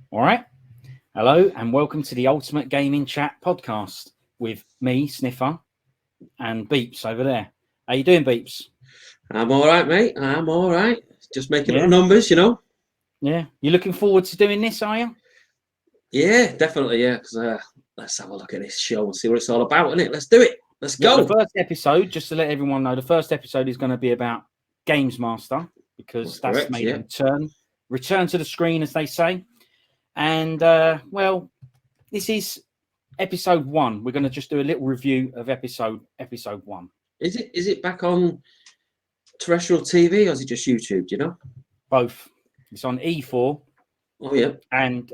All right. Hello and welcome to the Ultimate Gaming Chat Podcast with me, Sniffer, and Beeps over there. How you doing, Beeps? I'm all right, mate. I'm all right. Just making up numbers, Yeah. You looking forward to doing this, are you? Yeah, definitely, yeah. Because let's have a look at this show and see what it's all about, innit? Let's do it. Let's go. The first episode, just to let everyone know, the first episode is going to be about GamesMaster because that's made a return to the screen, as they say. And, this is episode 1. We're going to just do a little review of episode 1. Is it back on terrestrial TV or is it just YouTube, do you know? Both. It's on E4. Oh, yeah. And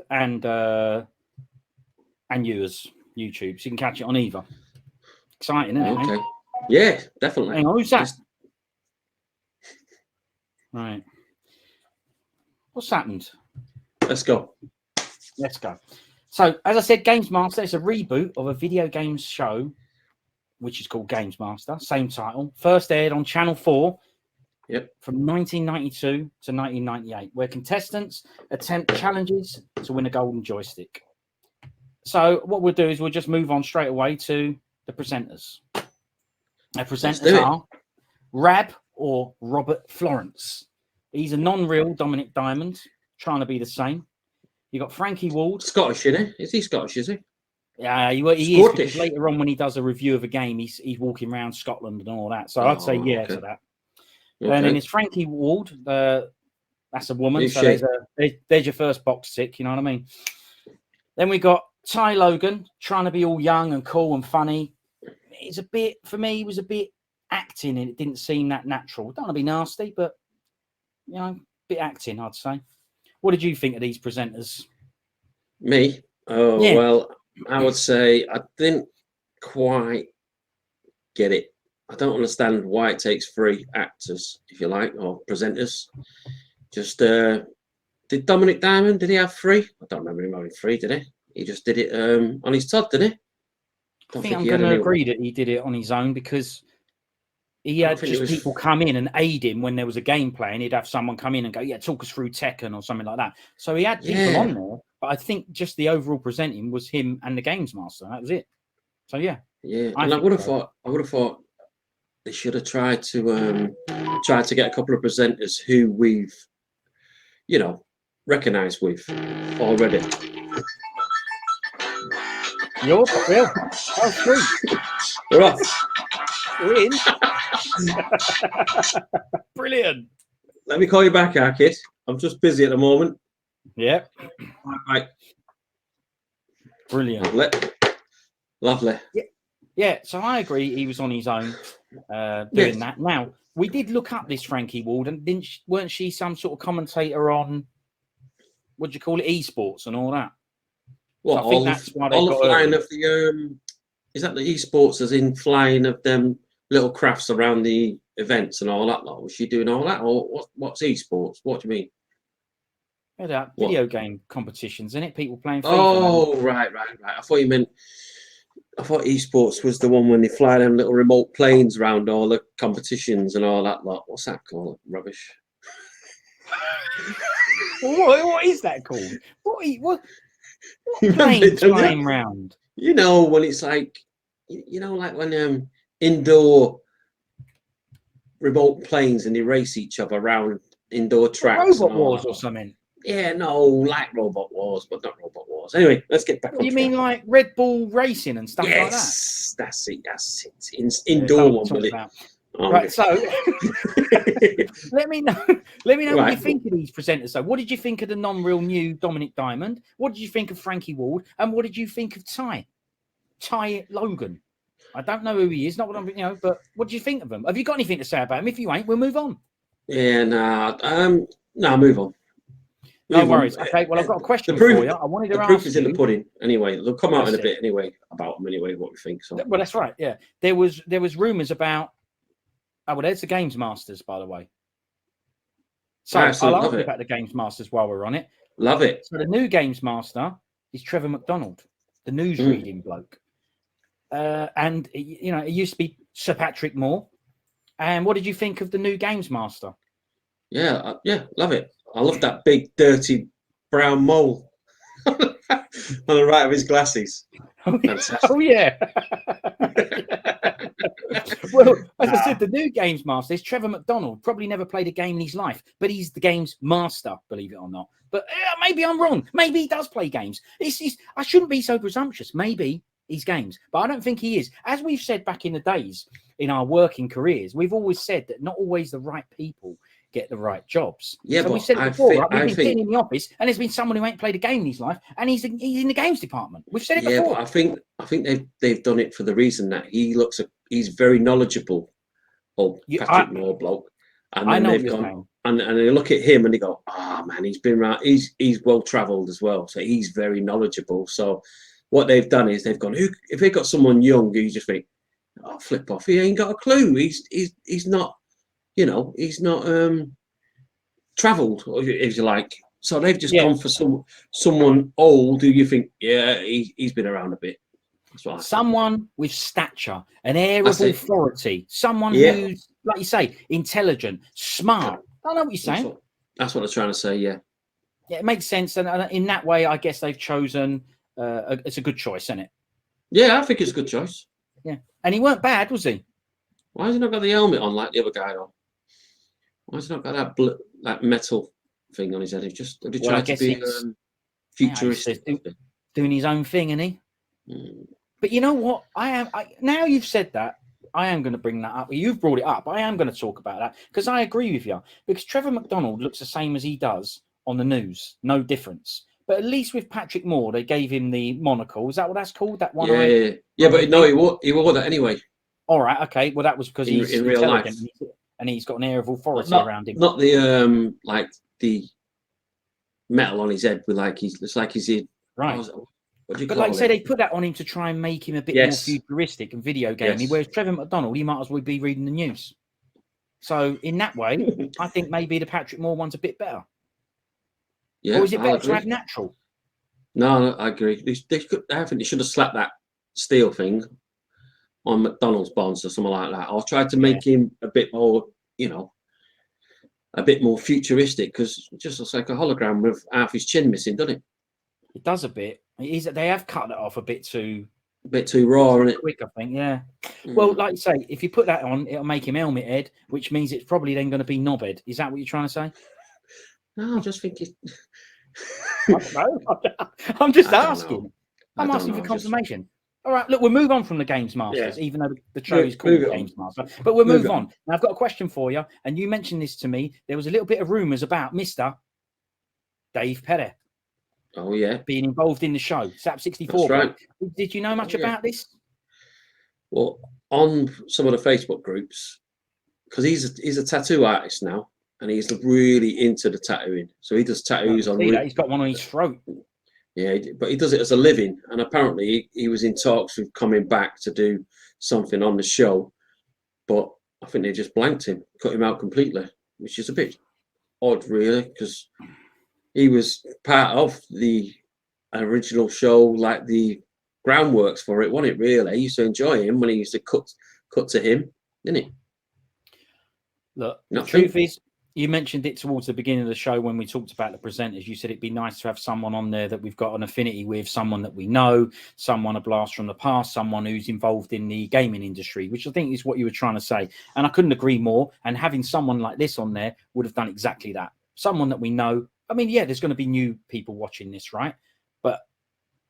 yours, YouTube. So you can catch it on either. Exciting, isn't it? Okay. Yeah, definitely. Hang on, who's that? Right. What's happened? Let's go. So, as I said, GamesMaster is a reboot of a video games show, which is called GamesMaster, same title. First aired on Channel 4 from 1992 to 1998, where contestants attempt challenges to win a golden joystick. So, what we'll do is we'll just move on straight away to the presenters. The presenters are Rab or Robert Florence. He's a non-real Dominic Diamond, trying to be the same. You got Frankie Ward. Scottish, isn't he? Is he Scottish, is he? Yeah, he is. Because later on, when he does a review of a game, he's walking around Scotland and all that. So I'd say to that. Okay. And then it's Frankie Ward. That's a woman. So there's your first box tick. You know what I mean? Then we got Ty Logan, trying to be all young and cool and funny. It's a bit, for me, he was a bit acting and it didn't seem that natural. Don't want to be nasty, but, a bit acting, I'd say. What did you think of these presenters? Me? Oh, yeah. Well, I would say I didn't quite get it. I don't understand why it takes 3 actors, if you like, or presenters. Just, did Dominic Diamond, did he have 3? I don't remember him having 3, did he? He just did it on his Todd, did he? I think I'm going to agree that he did it on his own because he had just people come in and aid him when there was a game playing. He'd have someone come in and go, talk us through Tekken or something like that. So he had people on there, but I think just the overall presenting was him and the GamesMaster. That was it. So yeah. Yeah, and I would have thought they should have tried to get a couple of presenters who we've, recognised with already. You're real. Oh, sweet. We're off. We're in. Brilliant. Let me call you back, Arkid. I'm just busy at the moment. Yeah. Right. Brilliant. Lovely. Yeah. So I agree. He was on his own doing that. Now we did look up this Frankie Ward, and weren't she some sort of commentator on what do you call it, esports and all that? Well, so I think that's why they got the flying of the is that the esports as in flying of them little crafts around the events and all that lot? Was she doing all that, or what's esports? What do you mean? Yeah, video game competitions, isn't it? People playing FIFA. Oh, right. I thought esports was the one when they fly them little remote planes around all the competitions and all that lot. What's that called? Rubbish. What is that called? What planes flying around? When it's like, like when indoor remote planes and they race each other around indoor tracks. Robot Wars or something. Yeah, no, like Robot Wars, but not Robot Wars. Anyway, let's get back on track. You mean like Red Bull racing and stuff like that? Yes, that's it. Indoor one, will it? Right, so let me know what you think of these presenters. So, what did you think of the non-real new Dominic Diamond? What did you think of Frankie Ward? And what did you think of Ty Logan? I don't know who he is, not what I'm, but what do you think of him? Have you got anything to say about him? If you ain't, we'll move on. Yeah, move on. No worries. Okay, well, I've got a question for you. I wanted to ask you. The proof is in the pudding. Anyway, they'll come out in a bit anyway about them anyway, what we think. So. Well, that's right, yeah. There was rumours about... Oh, well, there's the GamesMasters, by the way. So I'll ask you about the GamesMasters while we're on it. Love it. So the new GamesMaster is Trevor McDonald, the newsreading bloke. And, it used to be Sir Patrick Moore. And what did you think of the new GamesMaster? Yeah, love it. I love that big, dirty brown mole. On the right of his glasses. Oh yeah. Well, as I said, the new Games Master is Trevor McDonald. Probably never played a game in his life, but he's the Games Master, believe it or not. But maybe I'm wrong. Maybe he does play games. I shouldn't be so presumptuous. Maybe he's games, but I don't think he is. As we've said back in the days in our working careers, we've always said that not always the right people get the right jobs. Yeah, so but we said it before, right? We've been sitting in the office, and there's been someone who ain't played a game in his life, and he's in the games department. We've said it before. Yeah, but I think they've done it for the reason that he's very knowledgeable. Oh, Patrick Moore bloke, and then they've gone and they look at him and they go, man, he's been around. He's well travelled as well, so he's very knowledgeable. So what they've done is they've gone, if they've got someone young who you just think, oh, flip off, he ain't got a clue. He's not. He's not travelled, if you like. So they've just gone for someone old who you think, he's been around a bit. That's what someone with stature, an air of authority, someone who's, like you say, intelligent, smart. I know what you're saying. That's what I'm trying to say, yeah. Yeah, it makes sense. And in that way, I guess they've chosen, it's a good choice, isn't it? Yeah, I think it's a good choice. Yeah. And he weren't bad, was he? Why has he not got the helmet on like the other guy, though? Why has he not got that metal thing on his head? Have he tried to be futuristic? Doing his own thing, isn't he? Mm. But you know what? Now you've said that, I am going to bring that up. You've brought it up. I am going to talk about that because I agree with you. Because Trevor McDonald looks the same as he does on the news. No difference. But at least with Patrick Moore, they gave him the monocle. Is that what that's called? That one? Yeah. But no, he wore that anyway. All right. Okay. Well, that was because he's in real life, and he's got an air of authority around him. Not the like the metal on his head with it's like he's in right. But like I said, they put that on him to try and make him a bit more futuristic and video gamey. Whereas Trevor McDonald, he might as well be reading the news. So in that way, I think maybe the Patrick Moore one's a bit better. Yeah, or is it better to have natural? No, I agree. I think they should have slapped that steel thing on McDonald's bonds or something like that. Or tried to make him a bit more, a bit more futuristic, because it just looks like a hologram with half his chin missing, doesn't it? It does a bit. They have cut it off a bit too raw, isn't it? Quick, I think. Yeah. Well, like you say, if you put that on, it'll make him helmet head, which means it's probably then going to be knobhead. Is that what you're trying to say? No, I just think it. I'm just asking. I'm asking for confirmation. All right, look, we'll move on from the Games Masters, even though the show is called Games Master. But we'll move on. Now, I've got a question for you, and you mentioned this to me. There was a little bit of rumours about Mr. Dave Perez. Oh, yeah. Being involved in the show. SAP 64. That's right. Did you know much about this? Well, on some of the Facebook groups, because he's a tattoo artist now, and he's really into the tattooing. So he does tattoos on. He's got one on his throat. Yeah, but he does it as a living, and apparently he was in talks with coming back to do something on the show, but I think they just blanked him, cut him out completely, which is a bit odd, really, because he was part of the original show, like the groundworks for it, wasn't it? Really, I used to enjoy him when he used to cut to him, didn't he? Look, the truth is, you mentioned it towards the beginning of the show when we talked about the presenters. You said it'd be nice to have someone on there that we've got an affinity with, someone that we know, someone a blast from the past, someone who's involved in the gaming industry, which I think is what you were trying to say. And I couldn't agree more. And having someone like this on there would have done exactly that. Someone that we know. I mean, yeah, there's going to be new people watching this, right? But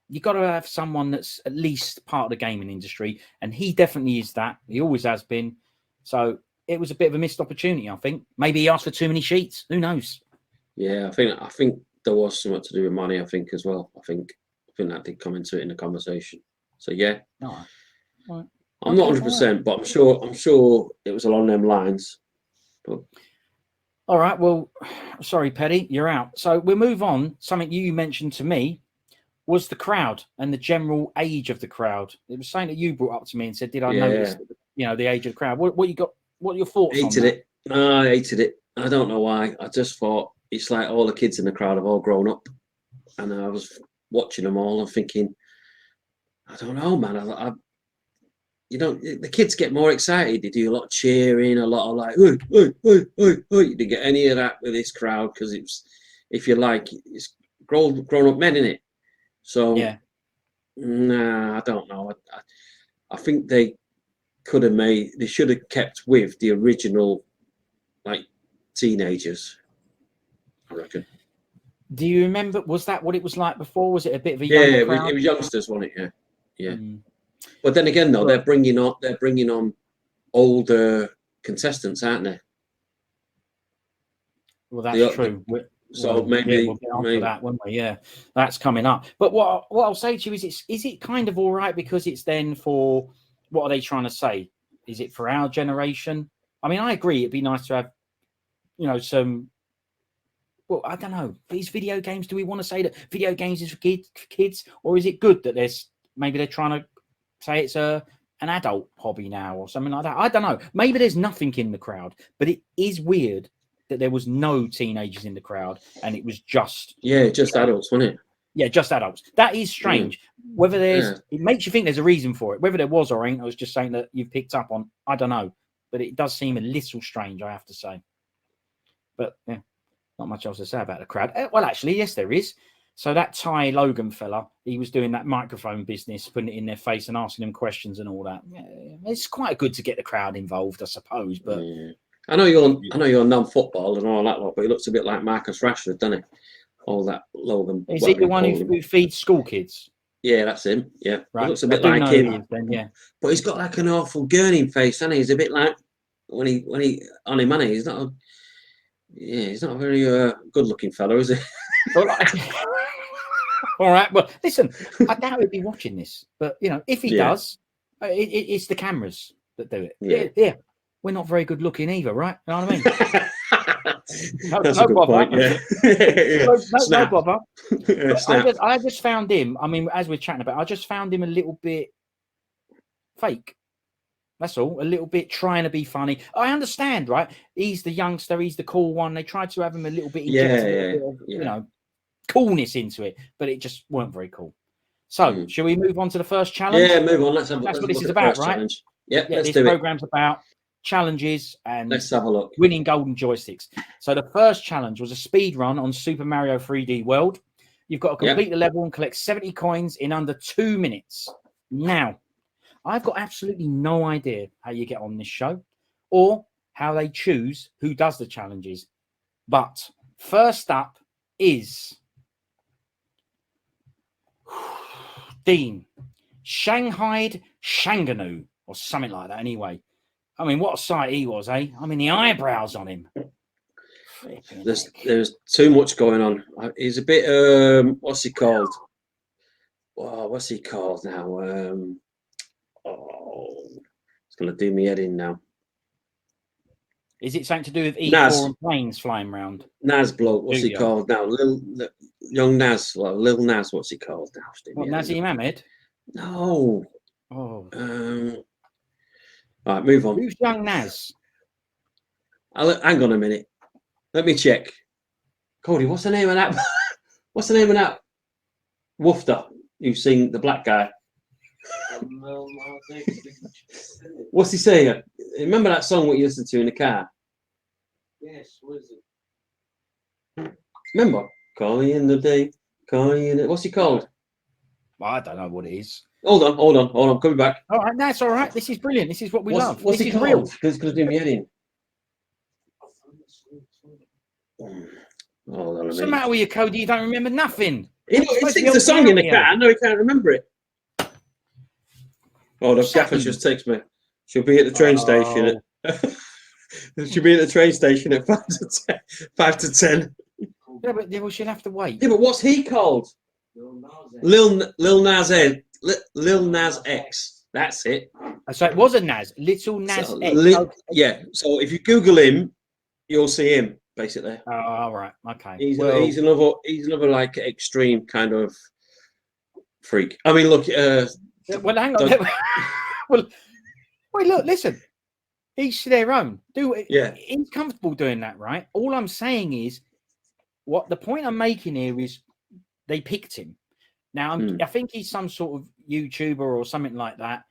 you've got to have someone that's at least part of the gaming industry. And he definitely is that. He always has been. So it was a bit of a missed opportunity, I think. Maybe he asked for too many sheets. Who knows? Yeah, I think there was something to do with money, I think, as well. I think that did come into it in the conversation. So yeah. All right. I'm not 100%, but I'm sure it was along them lines. But all right, well, sorry, Petty, you're out. So we'll move on. Something you mentioned to me was the crowd and the general age of the crowd. It was something that you brought up to me and said, did I notice, the age of the crowd? What you got? What are your thoughts on that? No, I hated it. I don't know why. I just thought it's like all the kids in the crowd have all grown up. And I was watching them all and thinking, I don't know, man. The kids get more excited. They do a lot of cheering, a lot of like, oi, oi, oi, oi, oi. You didn't get any of that with this crowd because it's, if you like, it's grown up men, innit? So yeah, nah, I don't know. I think they should have kept with the original, like, teenagers, I reckon. do you remember? Was that what it was like before? Was it a bit of a Yeah, younger it crowd? was youngsters, wasn't it? Yeah. Mm. But then again, though, Well, they're bringing on older contestants, aren't they? well, that's true. So Yeah, maybe, we'll get on to that, won't we? Yeah, that's coming up. But what I'll say to you is it kind of all right because it's then for, what are they trying to say? Is it for our generation? I mean, I agree. It'd be nice to have, some. Well, I don't know. These video games. Do we want to say that video games is for kids, or is it good that maybe they're trying to say it's an adult hobby now or something like that? I don't know. Maybe there's nothing in the crowd, but it is weird that there was no teenagers in the crowd and it was just adults, wasn't it? Yeah, just adults. That is strange. Whether it makes you think there's a reason for it. Whether there was or ain't, I was just saying that you've picked up on. I don't know, but it does seem a little strange, I have to say. But yeah, not much else to say about the crowd. Well, actually, yes, there is. So that Ty Logan fella, he was doing that microphone business, putting it in their face and asking them questions and all that. Yeah, it's quite good to get the crowd involved, I suppose. But I know you're non-football and all that lot, but he looks a bit like Marcus Rashford, doesn't he? All that Logan. Is he the one who feeds school kids? Yeah, that's him. Yeah, right. He looks a bit like him. Then, yeah, but he's got like an awful gurning face, hasn't he? He's a bit like when he on him, money. He's not. He's not a very good-looking fellow, is he? All right. Well, listen, I doubt he'd be watching this, but if he does, it's the cameras that do it. Yeah. We're not very good looking either, right? You know what I mean? That's a good point. Yeah. No bother. I just found him. I mean, as we're chatting about, I just found him a little bit fake. That's all. A little bit trying to be funny. I understand, right? He's the youngster. He's the cool one. They tried to have him a little bit, coolness into it, but it just weren't very cool. So, shall we move on to the first challenge? Yeah, move on. That's what this is about, right? Challenge. Yeah, let's this do program's about challenges and let's have a look. Winning golden joysticks. So the first challenge was a speed run on Super Mario 3D World. You've got to complete the level and collect 70 coins in under 2 minutes. Now, I've got absolutely no idea how you get on this show or how they choose who does the challenges. But first up is Dean Shanghai Shanganu or something like that. Anyway, I mean, what a sight he was, eh? I mean, the eyebrows on him. There's too much going on. He's a bit what's he called? Oh, what's he called now? It's gonna do me head in now. Is it something to do with E4 and planes flying around? Nas bloke, what's he called now? Young Nas, Lil Nas, what's he called now? What, Nazim Ahmed? No. Oh. All right, move on. Who's young Nas? Hang on a minute. Let me check. Cody, what's the name of that? What's the name of that woofter you've seen, the black guy? What's he saying? Remember that song we listened to in the car? Yes, what is it? Remember? Call you in the day. Call you in the... What's he called? Well, I don't know what it is. Hold on. Coming back. All right, that's all right. This is brilliant. This is what we love. What's this he is called? real. Because it's going to do me head in. Hold on a minute. What's the matter with you, Cody? You don't remember nothing. He sings the song in the car. I know he can't remember it. Oh, the gaffer just texts me. She'll be at the train station. She'll be at the train station at 5 to 10. Yeah, but well, she'll have to wait. Yeah, but what's he called? Lil Nas X. That's it. So it was a Nas, Little Nas X. Yeah. So if you Google him, you'll see him basically. Oh, all right. Okay. He's another like extreme kind of freak. I mean, look. Well, hang on. Well, wait, look, listen. Each to their own. Do it. Yeah. He's comfortable doing that, right? All I'm saying is, what the point I'm making here is, they picked him. Now, I think he's some sort of YouTuber or something like that.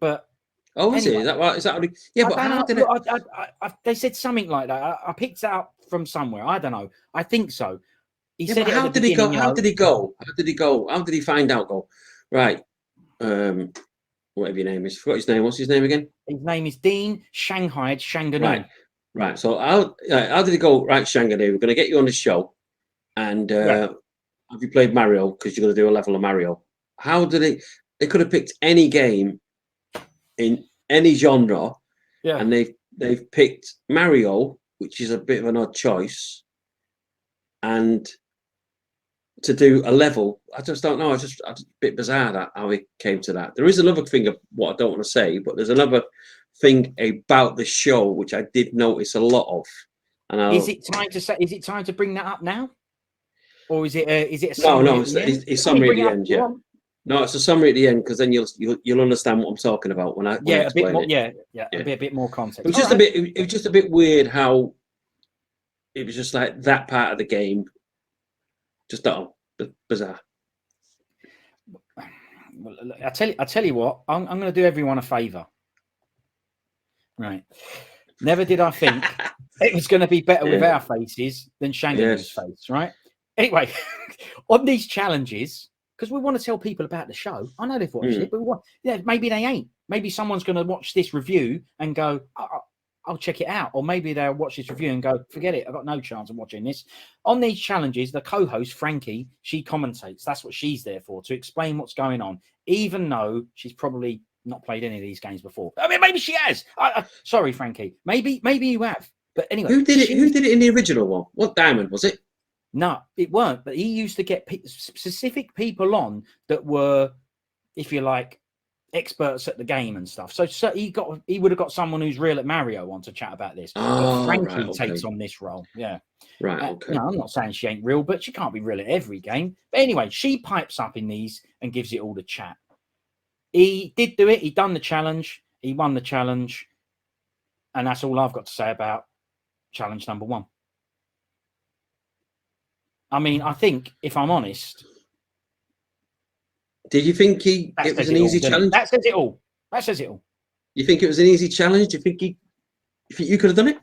But is he? Is that right? Is that? Yeah, but how did it? They said something like that. I picked it up from somewhere. I don't know. I think so. He Yeah, said, but how did he go? How did he go? How did he go? How did he find out? Go right. Whatever your name is. Forgot his name. What's his name again? His name is Dean Shanghai Shanganu. Right. So how did he go? Right, Shanganu, we're going to get you on the show, and have you played Mario? Because you're going to do a level of Mario. How did it? They could have picked any game in any genre, and they've picked Mario, which is a bit of an odd choice, and to do a level. I just don't know. It's just a bit bizarre that how it came to that. There is another thing of what I don't want to say, but there's another thing about the show which I did notice a lot of. And is it time to say? Is it time to bring that up now, or is it a summary? No, it's summary at the end. Yeah. No, it's a summary at the end because then you'll understand what I'm talking about when I explain a bit more. it. A bit more context. It was just a bit. It was just a bit weird how it was just like that part of the game. Just bizarre. Well, I tell you what. I'm going to do everyone a favour. Right. Never did I think it was going to be better with our faces than Shanganu's face. Right. Anyway, on these challenges, because we want to tell people about the show. I know they've watched it, but maybe they ain't. Maybe someone's going to watch this review and go, I'll check it out. Or maybe they'll watch this review and go, forget it. I've got no chance of watching this. On these challenges, the co-host, Frankie, she commentates. That's what she's there for, to explain what's going on, even though she's probably not played any of these games before. I mean, maybe she has. Sorry, Frankie. Maybe you have. But anyway. Who did it in the original one? What Diamond, was it? No, it weren't. But he used to get specific people on that were, if you like, experts at the game and stuff. So he would have got someone who's real at Mario on to chat about this. But Frankie takes on this role. Yeah. Right. Okay. I'm not saying she ain't real, but she can't be real at every game. But anyway, she pipes up in these and gives it all the chat. He did do it. He done the challenge. He won the challenge. And that's all I've got to say about challenge number 1. I mean, I think, if I'm honest... Did you think it was an easy challenge? That says it all. That says it all. You think it was an easy challenge? Do you think you could have done it?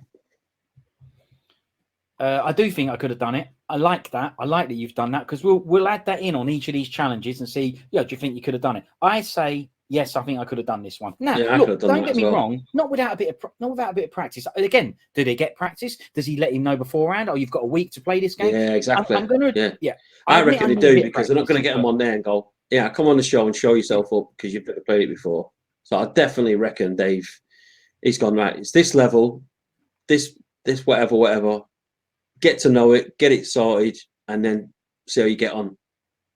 I do think I could have done it. I like that. I like that you've done that, because we'll add that in on each of these challenges and see, do you think you could have done it? I say, yes, I think I could have done this one. Now, look, don't get me wrong, not without a bit of practice. Again, do they get practice? Does he let him know beforehand? You've got a week to play this game? Yeah, exactly. I reckon they do, because they're not going to get them on there and go, come on the show and show yourself up because you've never played it before. So I definitely reckon he's gone, right, it's this level, this whatever. Get to know it, get it sorted, and then see how you get on.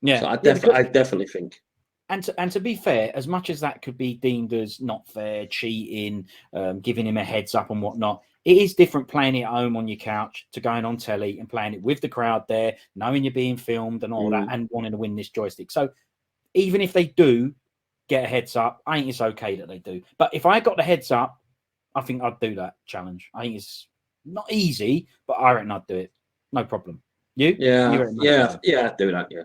Yeah. So I definitely think. And to be fair, as much as that could be deemed as not fair, cheating, giving him a heads up and whatnot, it is different playing it at home on your couch to going on telly and playing it with the crowd there, knowing you're being filmed and all that, and wanting to win this joystick. So even if they do get a heads up, I think it's okay that they do. But if I got the heads up, I think I'd do that challenge. I think it's not easy, but I reckon I'd do it. No problem. You? Yeah, I'd do that, yeah.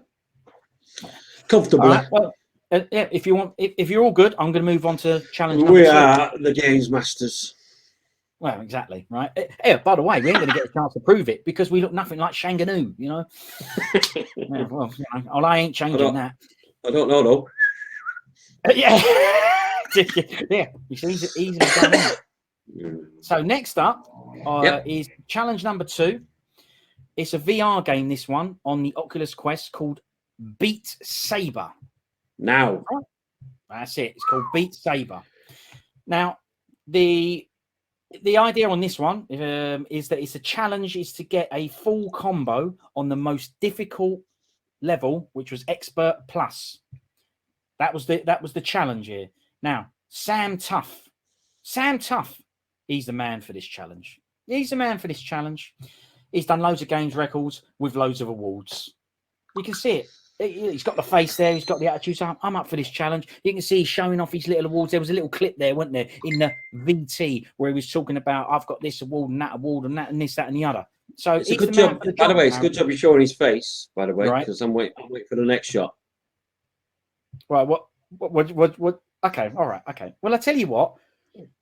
Comfortably. Right, well, if you want, if you're all good, I'm going to move on to challenge number 2. We are the GamesMasters. Well, exactly, right. Hey, by the way, we ain't going to get a chance to prove it because we look nothing like Shanganu, Well, I ain't changing that. I don't know, though. Yeah. It's easily done. So next up is challenge number 2. It's a VR game, this one, on the Oculus Quest called Beat Saber. Now. That's it. It's called Beat Saber. Now, the idea on this one is that it's a challenge is to get a full combo on the most difficult level, which was Expert Plus. That was the challenge here. Now, Sam Tuff, he's the man for this challenge. He's the man for this challenge. He's done loads of games records with loads of awards. You can see it. He's got the face there. He's got the attitude. So I'm up for this challenge. You can see he's showing off his little awards. There was a little clip there, wasn't there, in the VT where he was talking about, I've got this award and that and this, that, and the other. So it's a good job. By the way, it's a good job you're showing his face, by the way, because I'm waiting for the next shot. Right. What? Okay. All right. Okay. Well, I tell you what.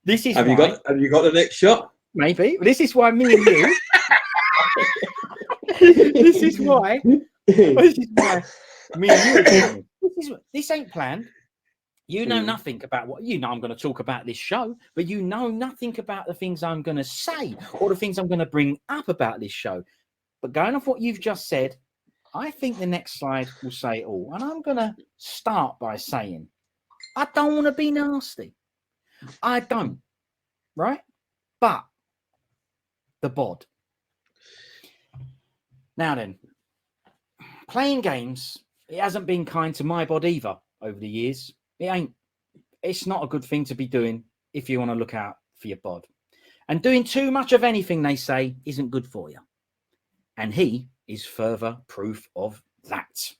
This is. Have you got the next shot? Maybe. This is why me and you. This is why. This is why me and you. This ain't planned. You know nothing about what you know. I'm going to talk about this show, but you know nothing about the things I'm going to say or the things I'm going to bring up about this show. But going off what you've just said, I think the next slide will say it all. And I'm going to start by saying, I don't want to be nasty. I don't, right? But the bod. Now then, playing games, it hasn't been kind to my bod either over the years. It ain't. It's not a good thing to be doing if you want to look out for your bod. And doing too much of anything, they say, isn't good for you. And he is further proof of that.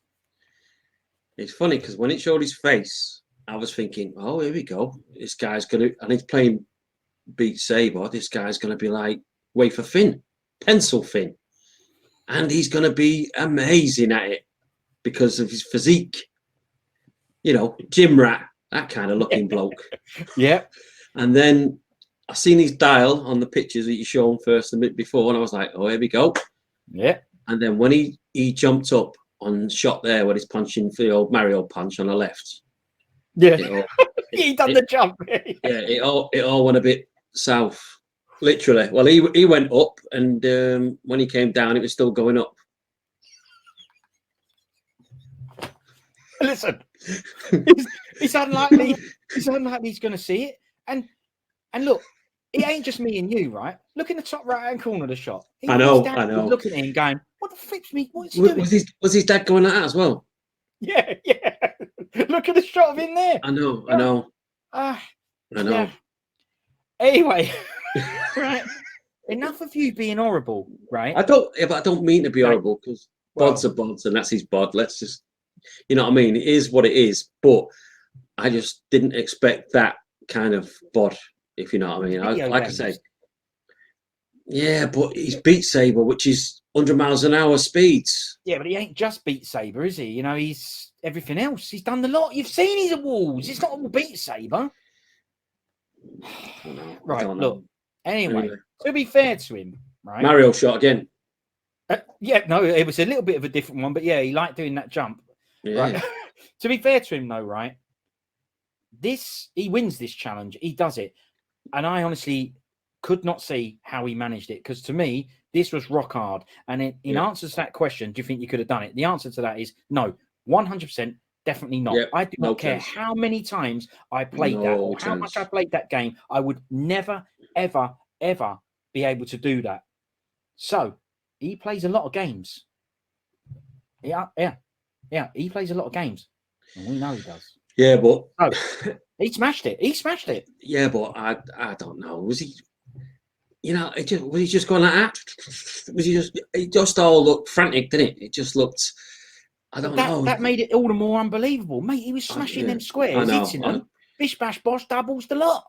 It's funny because when it showed his face, I was thinking, oh, here we go. This guy's going to, and he's playing Beat Saber. This guy's going to be like wafer thin, pencil thin. And he's going to be amazing at it because of his physique. You know, gym rat, that kind of looking bloke. Yeah. And then I seen his dial on the pictures that you showed first a bit before, and I was like, oh, here we go. Yeah. And then when he jumped up on shot there when he's punching for the old Mario punch on the left. Yeah. He done the jump. It all went a bit south. Literally. Well, he went up, and when he came down, it was still going up. Listen, it's unlikely. It's unlikely he's going to see it. And look, it ain't just me and you, right? Look in the top right-hand corner of the shot. I know. Looking at him, going, "What the flip's me? What's he doing?" Was his dad going like that as well? Yeah. Look at the shot of him there. I know. I know. Yeah. Anyway, right. Enough of you being horrible, right? I don't mean to be horrible because bods are bods, and that's his bod. Let's just. You know what I mean? It is what it is, but I just didn't expect that kind of bod, if you know what I mean. I say, yeah, but he's Beat Saber, which is 100 miles an hour speeds. Yeah, but he ain't just Beat Saber, is he? You know, he's everything else. He's done the lot. You've seen his awards. It's not all Beat Saber. Right, look. Anyway, to be fair to him, right? Mario shot again. No, it was a little bit of a different one, but yeah, he liked doing that jump. Yeah. Right. To be fair to him, though, right? He wins this challenge. He does it, and I honestly could not see how he managed it because to me, this was rock hard. And in answer to that question, do you think you could have done it? The answer to that is no, 100%, definitely not. Yep, I do not care how many times I played that or how much I played that game. I would never, ever, ever be able to do that. So he plays a lot of games. Yeah, he plays a lot of games. And we know he does. Yeah, but he smashed it. Yeah, but I don't know. Was he? You know, was he just going like that? Was he just? It just all looked frantic, didn't it? It just looked. I don't know. That made it all the more unbelievable, mate. He was smashing them squares, hitting them. Bish bash bosh, doubles the lot.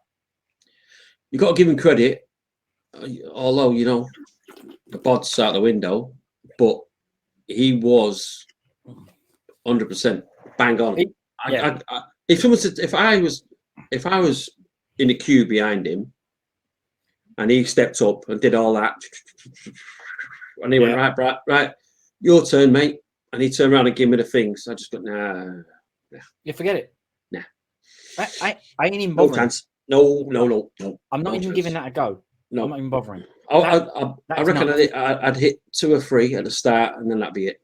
You got to give him credit, although you know the bod's out the window, but he was 100% bang on. If I was in the queue behind him, and he stepped up and did all that, and he went right, your turn, mate, and he turned around and gave me the things. I just got nah. You forget it. Nah. I ain't even bothering. No. I'm not even giving that a go. No, I'm not even bothering. I reckon I'd hit 2 or 3 at the start, and then that'd be it.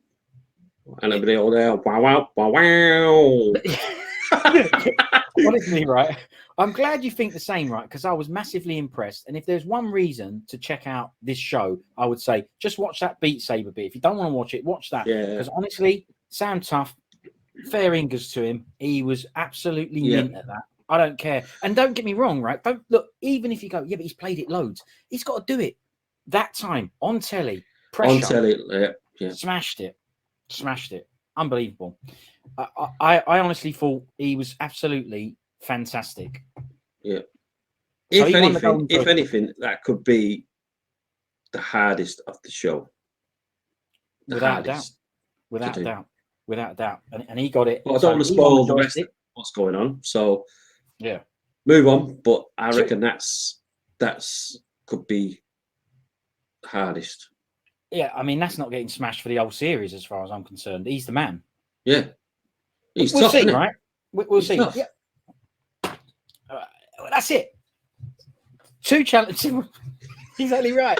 And it'd be all there. Wow. Honestly, right? I'm glad you think the same, right? Because I was massively impressed. And if there's one reason to check out this show, I would say just watch that Beat Saber bit. If you don't want to watch it, watch that. Because honestly, Sam Tough, fair ingers to him. He was absolutely mint at that. I don't care. And don't get me wrong, right? Don't look, even if you go, yeah, but he's played it loads. He's got to do it that time on telly. Pressure. On telly, yeah. Smashed it. Unbelievable. I honestly thought he was absolutely fantastic. Yeah. So if anything, that could be the hardest of the show. Without a doubt. And he got it. Well, I don't want to spoil the rest of what's going on. So yeah, move on. But I reckon that's could be the hardest. Yeah, I mean, that's not getting smashed for the whole series as far as I'm concerned. He's the man. Yeah. He's we'll tough, see, isn't it? right? We'll He's see. tough. Yeah. That's it. 2 challenges. Exactly right.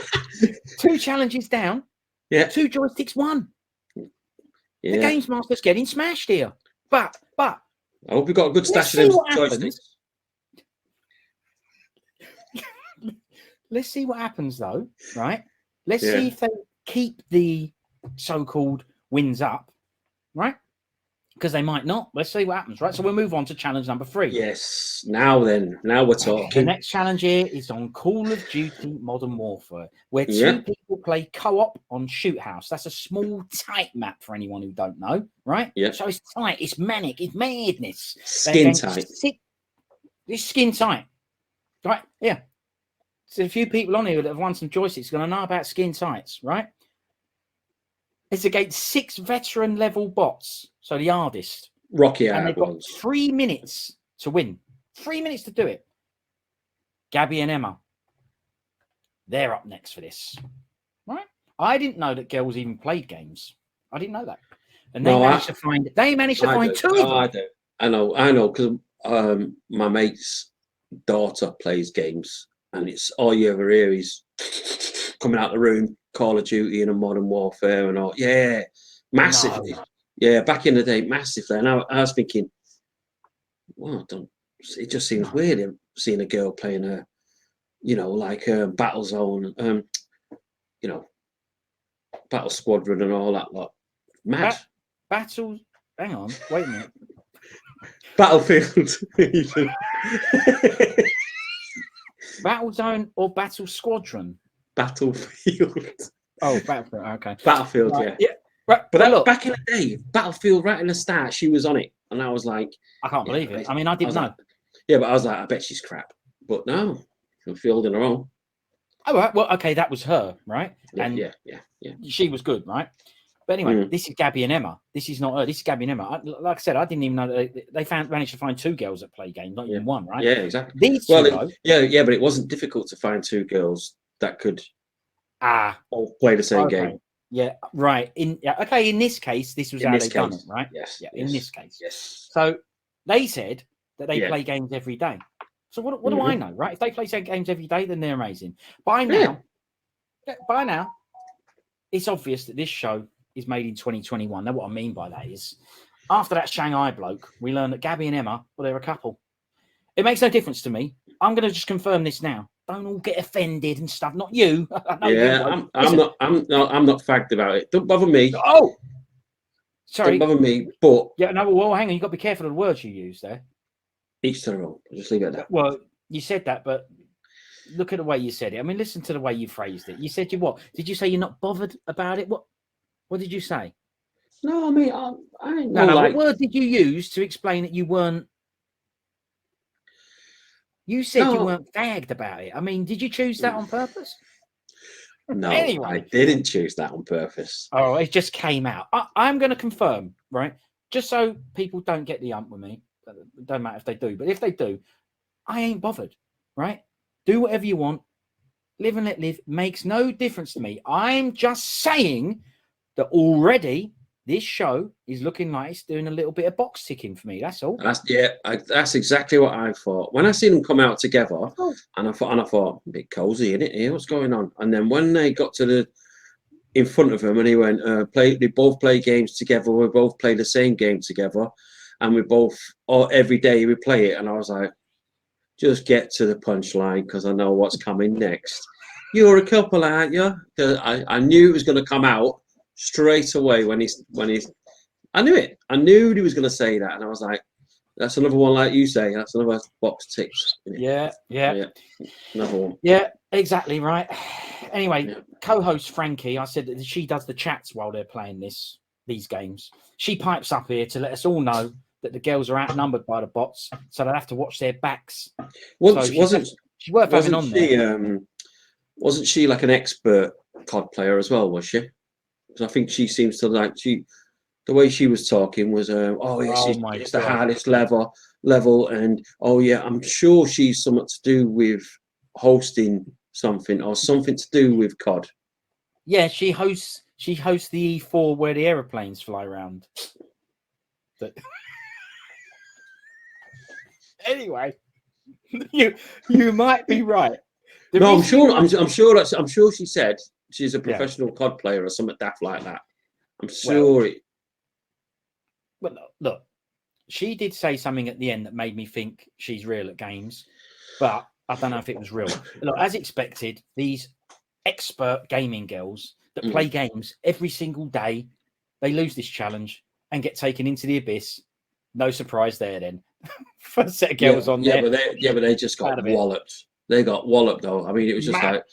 2 challenges down. Yeah. 2 joysticks won. Yeah. The GamesMaster's getting smashed here. But I hope we got a good stash of them joysticks. Let's see what happens, though, right? Let's see if they keep the so-called wins up, right? Because they might not. Let's see what happens, right? So we'll move on to challenge number 3. Yes. Now we're talking. The next challenge here is on Call of Duty Modern Warfare, where 2 people play co-op on Shoot House. That's a small, tight map for anyone who don't know, right? Yeah. So it's tight, it's manic, it's madness. Skin tight. It's skin tight, right? Yeah. So a few people on here that have won some joysticks are going to know about skin tights, right? It's against 6 veteran level bots, so the hardest. Rocky and they've got 3 minutes to win. 3 minutes to do it. Gabby and Emma, they're up next for this, right? I didn't know that girls even played games. I didn't know that, and they managed to find. They managed to find 2 of them. I do. I know, because my mate's daughter plays games, and it's all you ever hear is coming out the room, Call of Duty and a Modern Warfare and all. Yeah, massively. No. Yeah, back in the day, massively. And I was thinking, well, it just seems weird seeing a girl playing a, like Battlezone, Battle Squadron and all that lot. Mad. Battles. Hang on, wait a minute. Battlefield. Battlezone or Battle Squadron? Battlefield. Oh, Battlefield. Okay. Battlefield. Right. Yeah. Right. But look, back in the day, Battlefield, right in the start, she was on it, and I was like, I can't believe it. I mean, I didn't know. Yeah, but I was like, I bet she's crap. But no, she's fielding her own. Oh, right. Well, okay, that was her, right? Yeah, and yeah. She was good, right? But anyway, this is Gabby and Emma. This is not her. This is Gabby and Emma. Like I said, I didn't even know that they managed to find 2 girls that play games, not even 1, right? Yeah, exactly. These 2, but it wasn't difficult to find 2 girls that could all play the same game. Yeah, right. In this case, this was how they done it, right? Yes. Yeah, in this case. Yes. So they said that they play games every day. So what do I know, right? If they play games every day, then they're amazing. By now, it's obvious that this show is made in 2021. Now, what I mean by that is, after that Shanghai bloke, we learned that Gabby and Emma, well, they're a couple. It makes no difference to me. I'm going to just confirm this now. Don't all get offended and stuff. Not you. I'm not fagged about it. Don't bother me. Oh, sorry. Don't bother me. But well, hang on. You've got to be careful of the words you use there. Each to their own. Just leave it at that. Well, you said that, but look at the way you said it. I mean, listen to the way you phrased it. You said what? Did you say you're not bothered about it? What did you say? No, I mean, I ain't what word did you use to explain that you weren't? You said you weren't fagged about it. I mean, did you choose that on purpose? No, anyway. I didn't choose that on purpose. Oh, it just came out. I'm going to confirm, right? Just so people don't get the ump with me. It don't matter if they do, but if they do, I ain't bothered, right? Do whatever you want. Live and let live. Makes no difference to me. I'm just saying that already this show is looking like it's doing a little bit of box ticking for me. That's all. That's exactly what I thought. When I seen them come out together, and I thought, a bit cozy, isn't it? Here, what's going on? And then when they got to in front of him, and he went, they both play games together. We both play the same game together, and we both, every day we play it. And I was like, just get to the punchline because I know what's coming next. You're a couple, aren't you? Because I knew it was going to come out straight away when he's. I knew it. I knew he was going to say that, and I was like, "That's another one, like you say. That's another box ticks." Yeah. Another one. Yeah, exactly right. Anyway, co-host Frankie, I said that she does the chats while they're playing these games. She pipes up here to let us all know that the girls are outnumbered by the bots, so they'll have to watch their backs. She's worth having on there. Wasn't she like an expert COD player as well? Was she? Because I think she seems to like the way she was talking was it's the hardest level, and I'm sure she's something to do with hosting something or something to do with COD. Yeah, she hosts the E4 where the aeroplanes fly around. But anyway, you might be right. I'm sure she said she's a professional COD player or something daft like that. I'm sure Well, look, she did say something at the end that made me think she's real at games, but I don't know if it was real. Look, as expected, these expert gaming girls that play games every single day, they lose this challenge and get taken into the abyss. No surprise there then. First set of girls on there. But they just got walloped. They got walloped though. I mean, it was just like,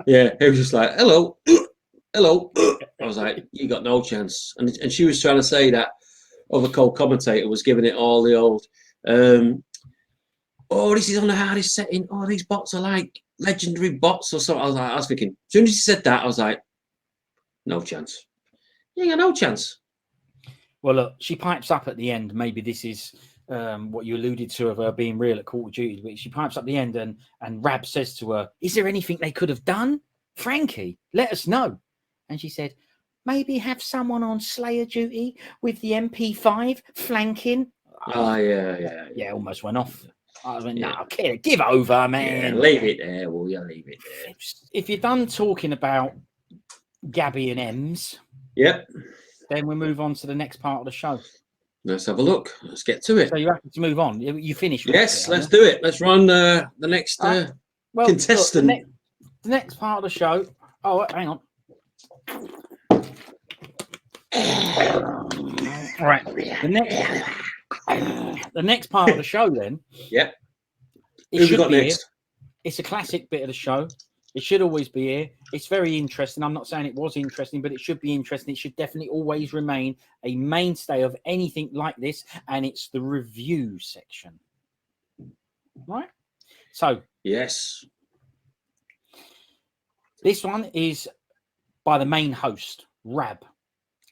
it was just like, hello, hello. I was like, you got no chance. And she was trying to say that other co-commentator was giving it all the old, this is on the hardest setting. Oh, these bots are like legendary bots or something. I was thinking, as soon as she said that, I was like, no chance. You ain't got no chance. Well, look, she pipes up at the end. Maybe this is what you alluded to of her being real at Call of Duty. But she pipes up the end and Rab says to her, is there anything they could have done? Frankie, let us know. And she said, maybe have someone on Slayer duty with the MP5 flanking. Yeah, almost went off. I went, no, give over, man. Yeah, leave it there, will you? Leave it there. If you're done talking about Gabby and Ems, then we'll move on to the next part of the show. Let's have a look. Let's get to it. So you're happy to move on? You finished? Yes, let's do it. Let's run the next contestant. Look, the next part of the show. Oh, hang on. All right. The next part of the show, then. Yep. Who we got next? It's a classic bit of the show. It should always be here. It's very interesting. I'm not saying it was interesting, but it should be interesting. It should definitely always remain a mainstay of anything like this, and it's the review section. Right? So. Yes. This one is by the main host, Rab.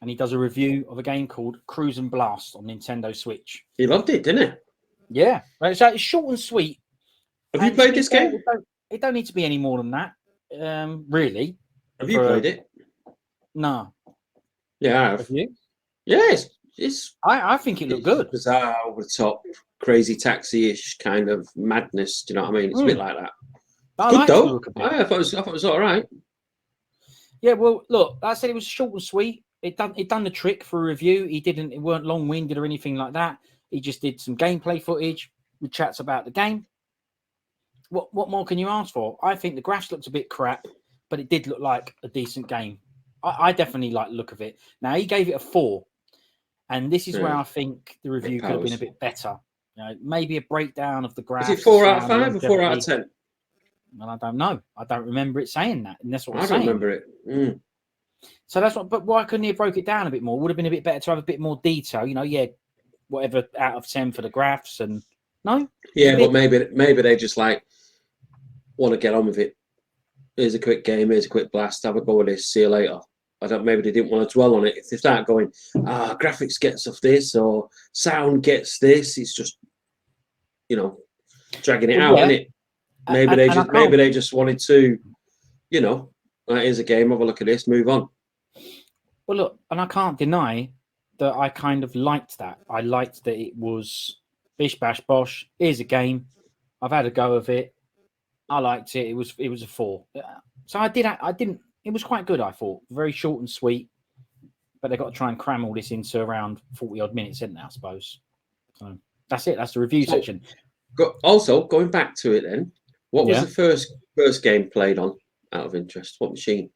And he does a review of a game called Cruise and Blast on Nintendo Switch. He loved it, didn't he? Yeah. So it's short and sweet. Have you played this game? It don't need to be any more than that, really. Have you played it? No. Yeah, have you? Yes. I think it looked good. Bizarre, over the top, crazy taxi-ish kind of madness. Do you know what I mean? It's a bit like that. Good though. I thought it was all right. Yeah, well, look, like I said, it was short and sweet. It done the trick for a review. It weren't long-winded or anything like that. He just did some gameplay footage with chats about the game. What more can you ask for? I think the graphs looked a bit crap, but it did look like a decent game. I definitely like the look of it. Now, he gave it a 4, and this is where I think the review could have been a bit better. You know, maybe a breakdown of the graphs. Is it 4 out of 5 or 4 out of 10? Well, I don't know. I don't remember it saying that, and that's what I don't remember it. So that's what. But why couldn't he have broke it down a bit more? Would have been a bit better to have a bit more detail. You know, whatever out of 10 for the graphs and no. Yeah, but maybe they just like want to get on with it. Here's a quick game. Here's a quick blast. Have a go with this. See you later. Maybe they didn't want to dwell on it. If they start going, graphics gets off this or sound gets this, it's just, dragging it out, isn't it? Maybe they just wanted to, here's a game. Have a look at this. Move on. Well, look, and I can't deny that I kind of liked that. I liked that it was bish bash bosh. Here's a game. I've had a go of it. I liked it. It was a 4. So I didn't. It was quite good. I thought very short and sweet, but they got to try and cram all this into around 40 odd minutes, isn't it? I suppose. So that's it. That's the review section. Also, going back to it, then, what was the first game played on? Out of interest, what machine?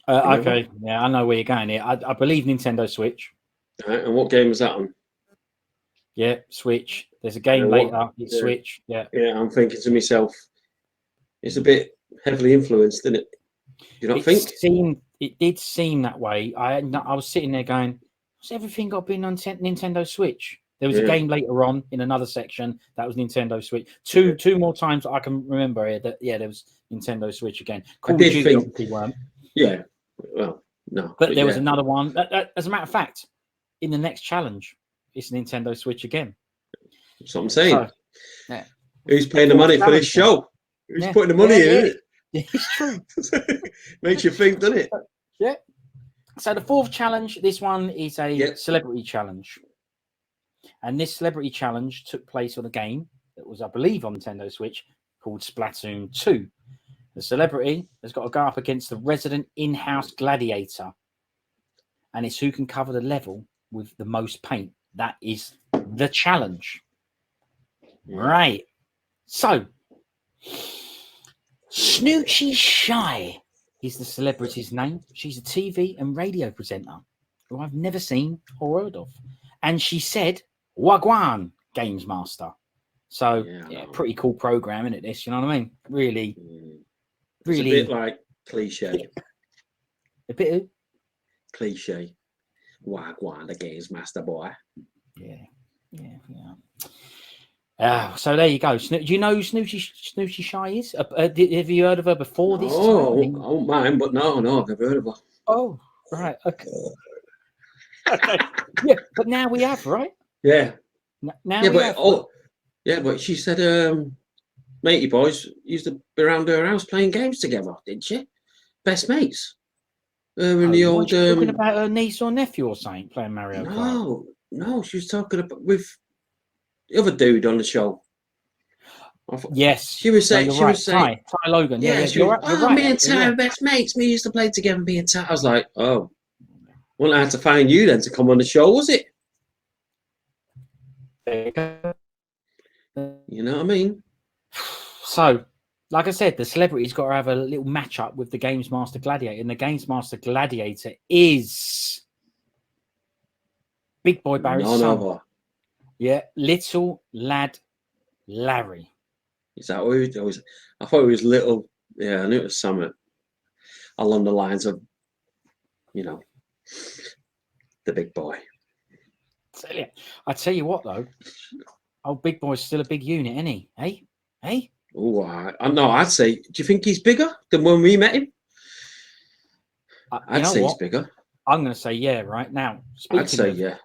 Okay, yeah, I know where you're going here. I believe Nintendo Switch. Right, and what game was that on? Yeah, Switch. There's a game later. It's Switch. Yeah. Yeah, I'm thinking to myself, it's a bit heavily influenced, isn't it? You don't think? It did seem that way. I was sitting there going, "Has everything got to be on Nintendo Switch?" There was a game later on in another section that was Nintendo Switch. Two more times I can remember here that there was Nintendo Switch again. Call of Duty obviously weren't. Yeah. Well, no. But there was another one. As a matter of fact, in the next challenge, it's Nintendo Switch again. That's what I'm saying. So, who's paying the money for this show? Who's putting the money in it? It's true. Makes you think, doesn't it? Yeah. So the fourth challenge, this one is a celebrity challenge. And this celebrity challenge took place on a game that was, I believe, on Nintendo Switch called Splatoon 2. The celebrity has got to go up against the resident in-house gladiator. And it's who can cover the level with the most paint. That is the challenge. Right. So, Snoochie Shy is the celebrity's name. She's a TV and radio presenter who I've never seen or heard of. And she said, Wagwan, GamesMaster. So, pretty cool program, isn't it, this? You know what I mean? Really, really. It's a bit like cliche. A bit of cliche. Wagwan, the GamesMaster boy. Yeah. So there you go. Do you know who Snoochie Shy is? Have you heard of her before this? Oh, I don't mind, but no, I've never heard of her. Oh, right. Okay. Okay. Yeah, but now we have, right? Yeah. Now we have. But she said, matey boys used to be around her house playing games together, didn't she? Best mates. In the old. Talking about her niece or nephew or something playing Mario Kart. No, she was talking about with the other dude on the show. Yes, she was saying. She was saying, Ty Logan. Yeah, you're right. Me and Ty are best mates. We used to play together. Me and Ty. I was like, oh, well, I had to find you then to come on the show, was it? You know what I mean? So, like I said, the celebrity's got to have a little match-up with the GamesMaster Gladiator, and the GamesMaster Gladiator is Big Boy Barry's son. Yeah, little lad Larry. Is that what it was? I thought it was little. Yeah, I knew it was something along the lines of, the big boy. I tell you what, though, old Big Boy's still a big unit, isn't he? Hey? Oh, I'd say. Do you think he's bigger than when we met him? I'd say he's bigger. I'm going to say yeah. Right now, I'd say yeah.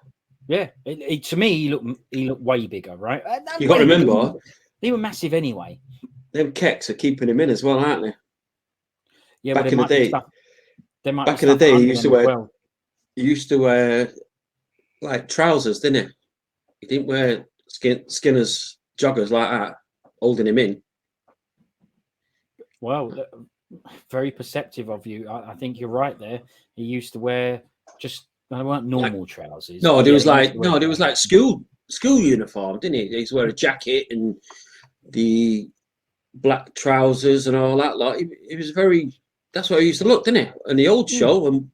Yeah, to me, he looked way bigger, right? You got to remember, they were massive anyway. Them kecks are keeping him in as well, aren't they? Yeah, back in the day. Back in the day, he used to wear like trousers, didn't he? He didn't wear Skinner's joggers like that, holding him in. Well, very perceptive of you. I think you're right there. He used to wear just. They weren't normal trousers. No, there was like school uniform, didn't he? He used to wear a jacket and the black trousers and all that. Like it was very. That's what he used to look, didn't it? And the old show, and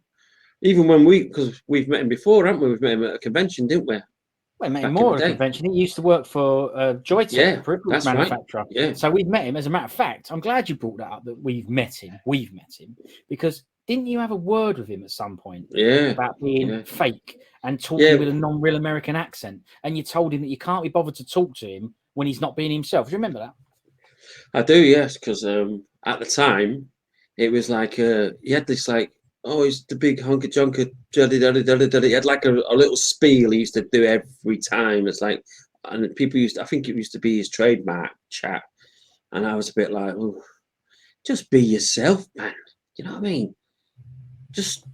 even when because we've met him before, haven't we? We've met him at a convention, didn't we? Well, met him more at a convention. He used to work for Joytech, the peripherals manufacturer. Right. Yeah. So we've met him. As a matter of fact, I'm glad you brought that up. That we've met him. Because. Didn't you have a word with him at some point? Yeah. About being fake and talking with a non-real American accent, and you told him that you can't be bothered to talk to him when he's not being himself. Do you remember that? I do, yes, because at the time it was like he had this like, oh, he's the big hunker junker, he had like a little spiel he used to do every time. It's like, and I think it used to be his trademark chat, and I was a bit like, oh, just be yourself, man. You know what I mean? Just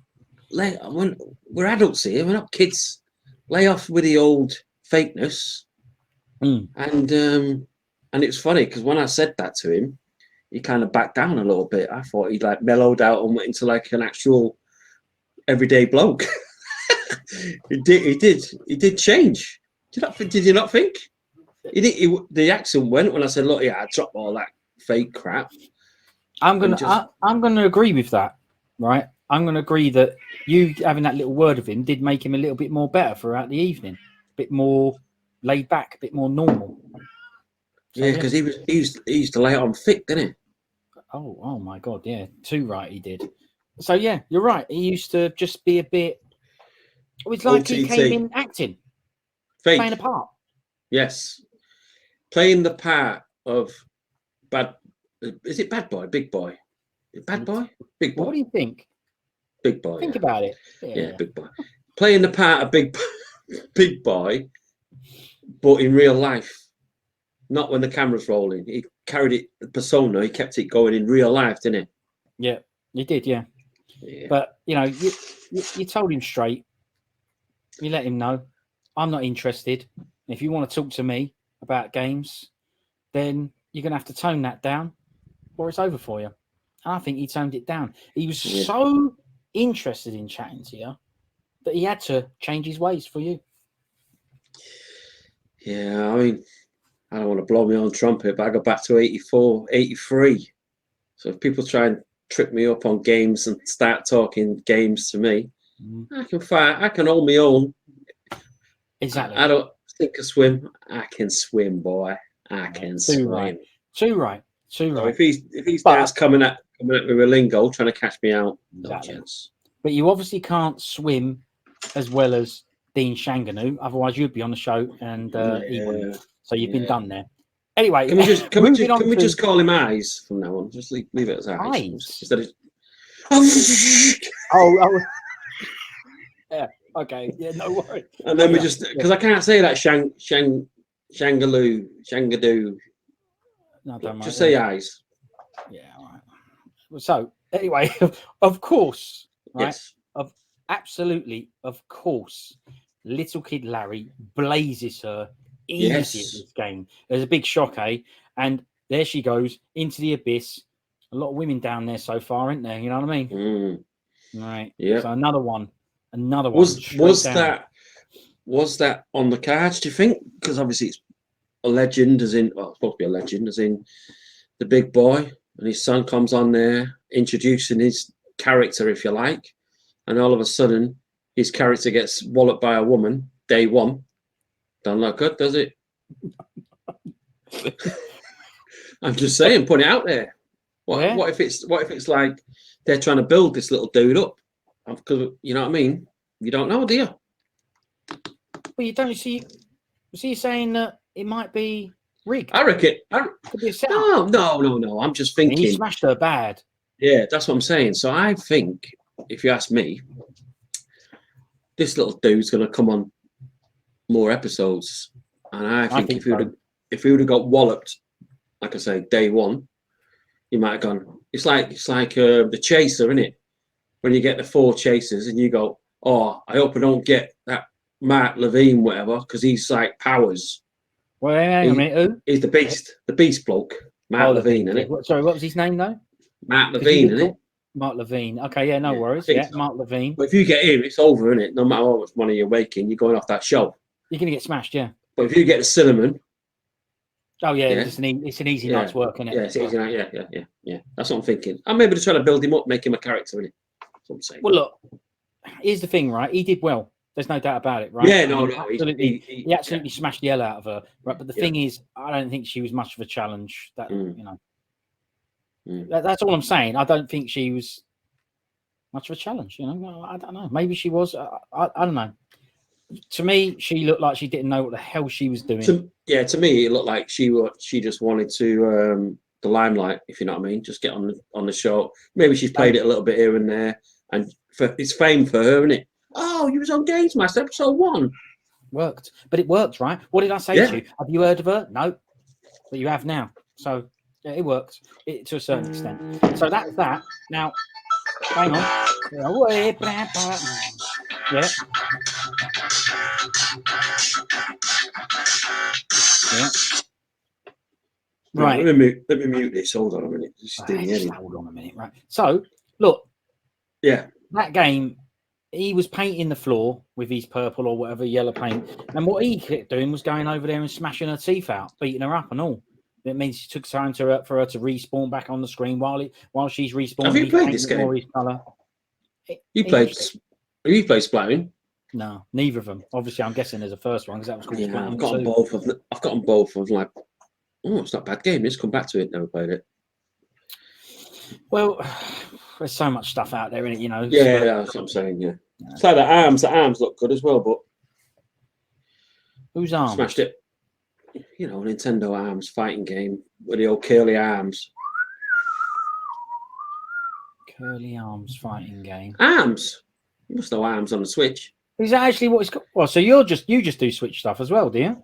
we're adults here, we're not kids. Lay off with the old fakeness. And it was funny because when I said that to him, he kind of backed down a little bit. I thought he'd like mellowed out and went into like an actual everyday bloke. He did change. Did you not think? The accent went when I said, look, I dropped all that fake crap. I'm gonna agree with that, right? I'm gonna agree that you having that little word with him did make him a little bit more better throughout the evening, a bit more laid back, a bit more normal. So, yeah, because he used to lay it on thick, didn't he? Oh my God, yeah, too right he did. So yeah, you're right. He used to just be a bit. It was like he came in acting, playing a part. Yes, playing the part of bad. Is it bad boy? Big boy? Bad boy? Big boy? What do you think? Big boy. Think about it. Yeah, big boy. Playing the part of big boy, but in real life, not when the camera's rolling. He carried it, the persona, he kept it going in real life, didn't he? Yeah, he did, yeah. But, you know, you told him straight. You let him know, I'm not interested. If you want to talk to me about games, then you're going to have to tone that down or it's over for you. And I think he toned it down. He was so interested in chatting to you that he had to change his ways for you. Yeah, I mean, I don't want to blow my own trumpet, but I go back to 84, 83. So if people try and trick me up on games and start talking games to me, I can fight. I can hold my own. Exactly. I don't think I swim. I can swim, boy. I can swim. Too right. So if he starts coming at me with a lingo, trying to catch me out, no chance. But you obviously can't swim as well as Dean Shanganu, otherwise you'd be on the show and he wouldn't. So you've been done there. Anyway, can we just call him Eyes from now on? Just leave it as Eyes. Instead of... oh, yeah. Okay. Yeah. No worries. And then we just because I can't say that Shangadoo. No, don't just say Eyes. Yeah. All right. So anyway, of course, right? Yes. Of course, little kid Larry blazes her easy at this game. There's a big shock, eh? And there she goes into the abyss. A lot of women down there so far, isn't there? You know what I mean? Right. Yeah. So another one. Was that on the cards? Do you think? Because obviously it's a legend, as in, well, it's supposed to be a legend, as in the big boy and his son comes on there introducing his character, if you like, and all of a sudden his character gets walloped by a woman day one. Don't look good, does it? I'm just saying, put it out there. What if it's like they're trying to build this little dude up? Because you know what I mean. You don't know, do you? Well, you don't see. So you're saying that it might be rigged? I reckon. Could be a setup. No. I'm just thinking. He smashed her bad. Yeah, that's what I'm saying. So I think, if you ask me, this little dude's going to come on more episodes, and I think if he would have got walloped, like I say, day one, he might have gone. It's like the chaser, isn't it? When you get the 4 chasers and you go, oh, I hope I don't get that Mark Levine, whatever, because he's like Powers. Well, hang on a minute, who? He's the beast bloke, Mark Levine, isn't it? Sorry, what was his name though? Mark Levine, isn't it? Mark Levine. Okay, yeah, no worries. Yeah, so. Mark Levine. But if you get him, it's over, isn't it? No matter how much money you're making, you're going off that show. You're going to get smashed, yeah. But if you get the Cinnamon. Oh, yeah, it's an easy night's work, isn't it? Yeah, it's easy night, yeah. That's what I'm thinking. I'm maybe to try to build him up, make him a character, innit? That's what I'm saying. Well, look, here's the thing, right? He did well. There's no doubt about it, right? Yeah, no. He absolutely smashed the hell out of her, right? But the thing is, I don't think she was much of a challenge. That you know, that's all I'm saying. I don't think she was much of a challenge. You know, I don't know. Maybe she was. I don't know. To me, she looked like she didn't know what the hell she was doing. To me, it looked like she just wanted to the limelight, if you know what I mean. Just get on the show. Maybe she's played it a little bit here and there, and it's fame for her, isn't it? Oh, you was on GamesMaster episode 1. Worked, but it worked, right? What did I say to you? Have you heard of her? No, but you have now. So yeah, it worked to a certain extent. So that's that. Now, hang on. Yeah. Right. Let me mute this. Hold on a minute. Hold on a minute. Right. So look. Yeah. That game. He was painting the floor with his purple or whatever yellow paint, and what he kept doing was going over there and smashing her teeth out, beating her up and all. It means it took time for her to respawn back on the screen while she's respawning. Have you played this game? Have you played Splatoon? No, neither of them. Obviously, I'm guessing there's a first one because that was called Splatoon. I've gotten both of them. I've gotten both of them. Like, oh, it's not a bad game. Just come back to it. Never played it. Well, there's so much stuff out there, isn't it? You know. Yeah, that's what I'm saying. Yeah. So the arms look good as well, but whose arms? Smashed it. You know, Nintendo arms fighting game with the old curly arms. Curly arms fighting game. Arms. You must know arms on the Switch. Is that actually what it's called? Well, so you just do Switch stuff as well, do you?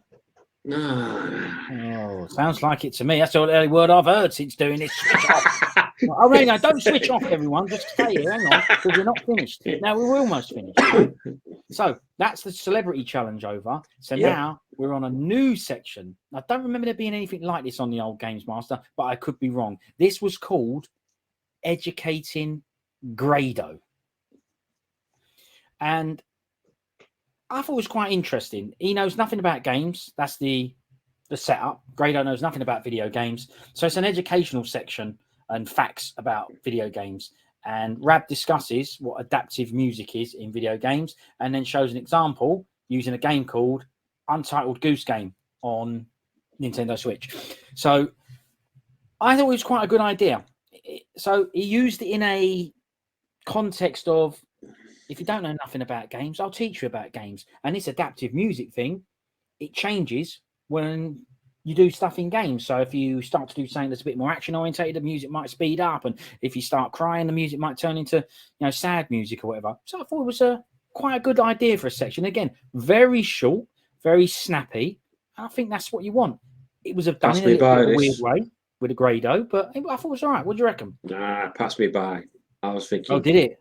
Oh, sounds like it to me. That's the only word I've heard since doing this. Switch off. Oh, no, don't switch off, everyone. Just stay here. Hang on, because we're not finished. Now, we're almost finished. So that's the celebrity challenge over. So now we're on a new section. I don't remember there being anything like this on the old GamesMaster, but I could be wrong. This was called Educating Grado. And I thought it was quite interesting. He knows nothing about games. That's the setup. Grado knows nothing about video games. So it's an educational section and facts about video games. And Rab discusses what adaptive music is in video games and then shows an example using a game called Untitled Goose Game on Nintendo Switch. So I thought it was quite a good idea. So he used it in a context of, if you don't know nothing about games, I'll teach you about games. And this adaptive music thing, it changes when you do stuff in games. So if you start to do something that's a bit more action orientated, the music might speed up. And if you start crying, the music might turn into, sad music or whatever. So I thought it was quite a good idea for a section. Again, very short, very snappy. I think that's what you want. It was done in a weird way with a Grado, but I thought it was all right. What do you reckon? Nah, passed me by. I was thinking. Oh, did it?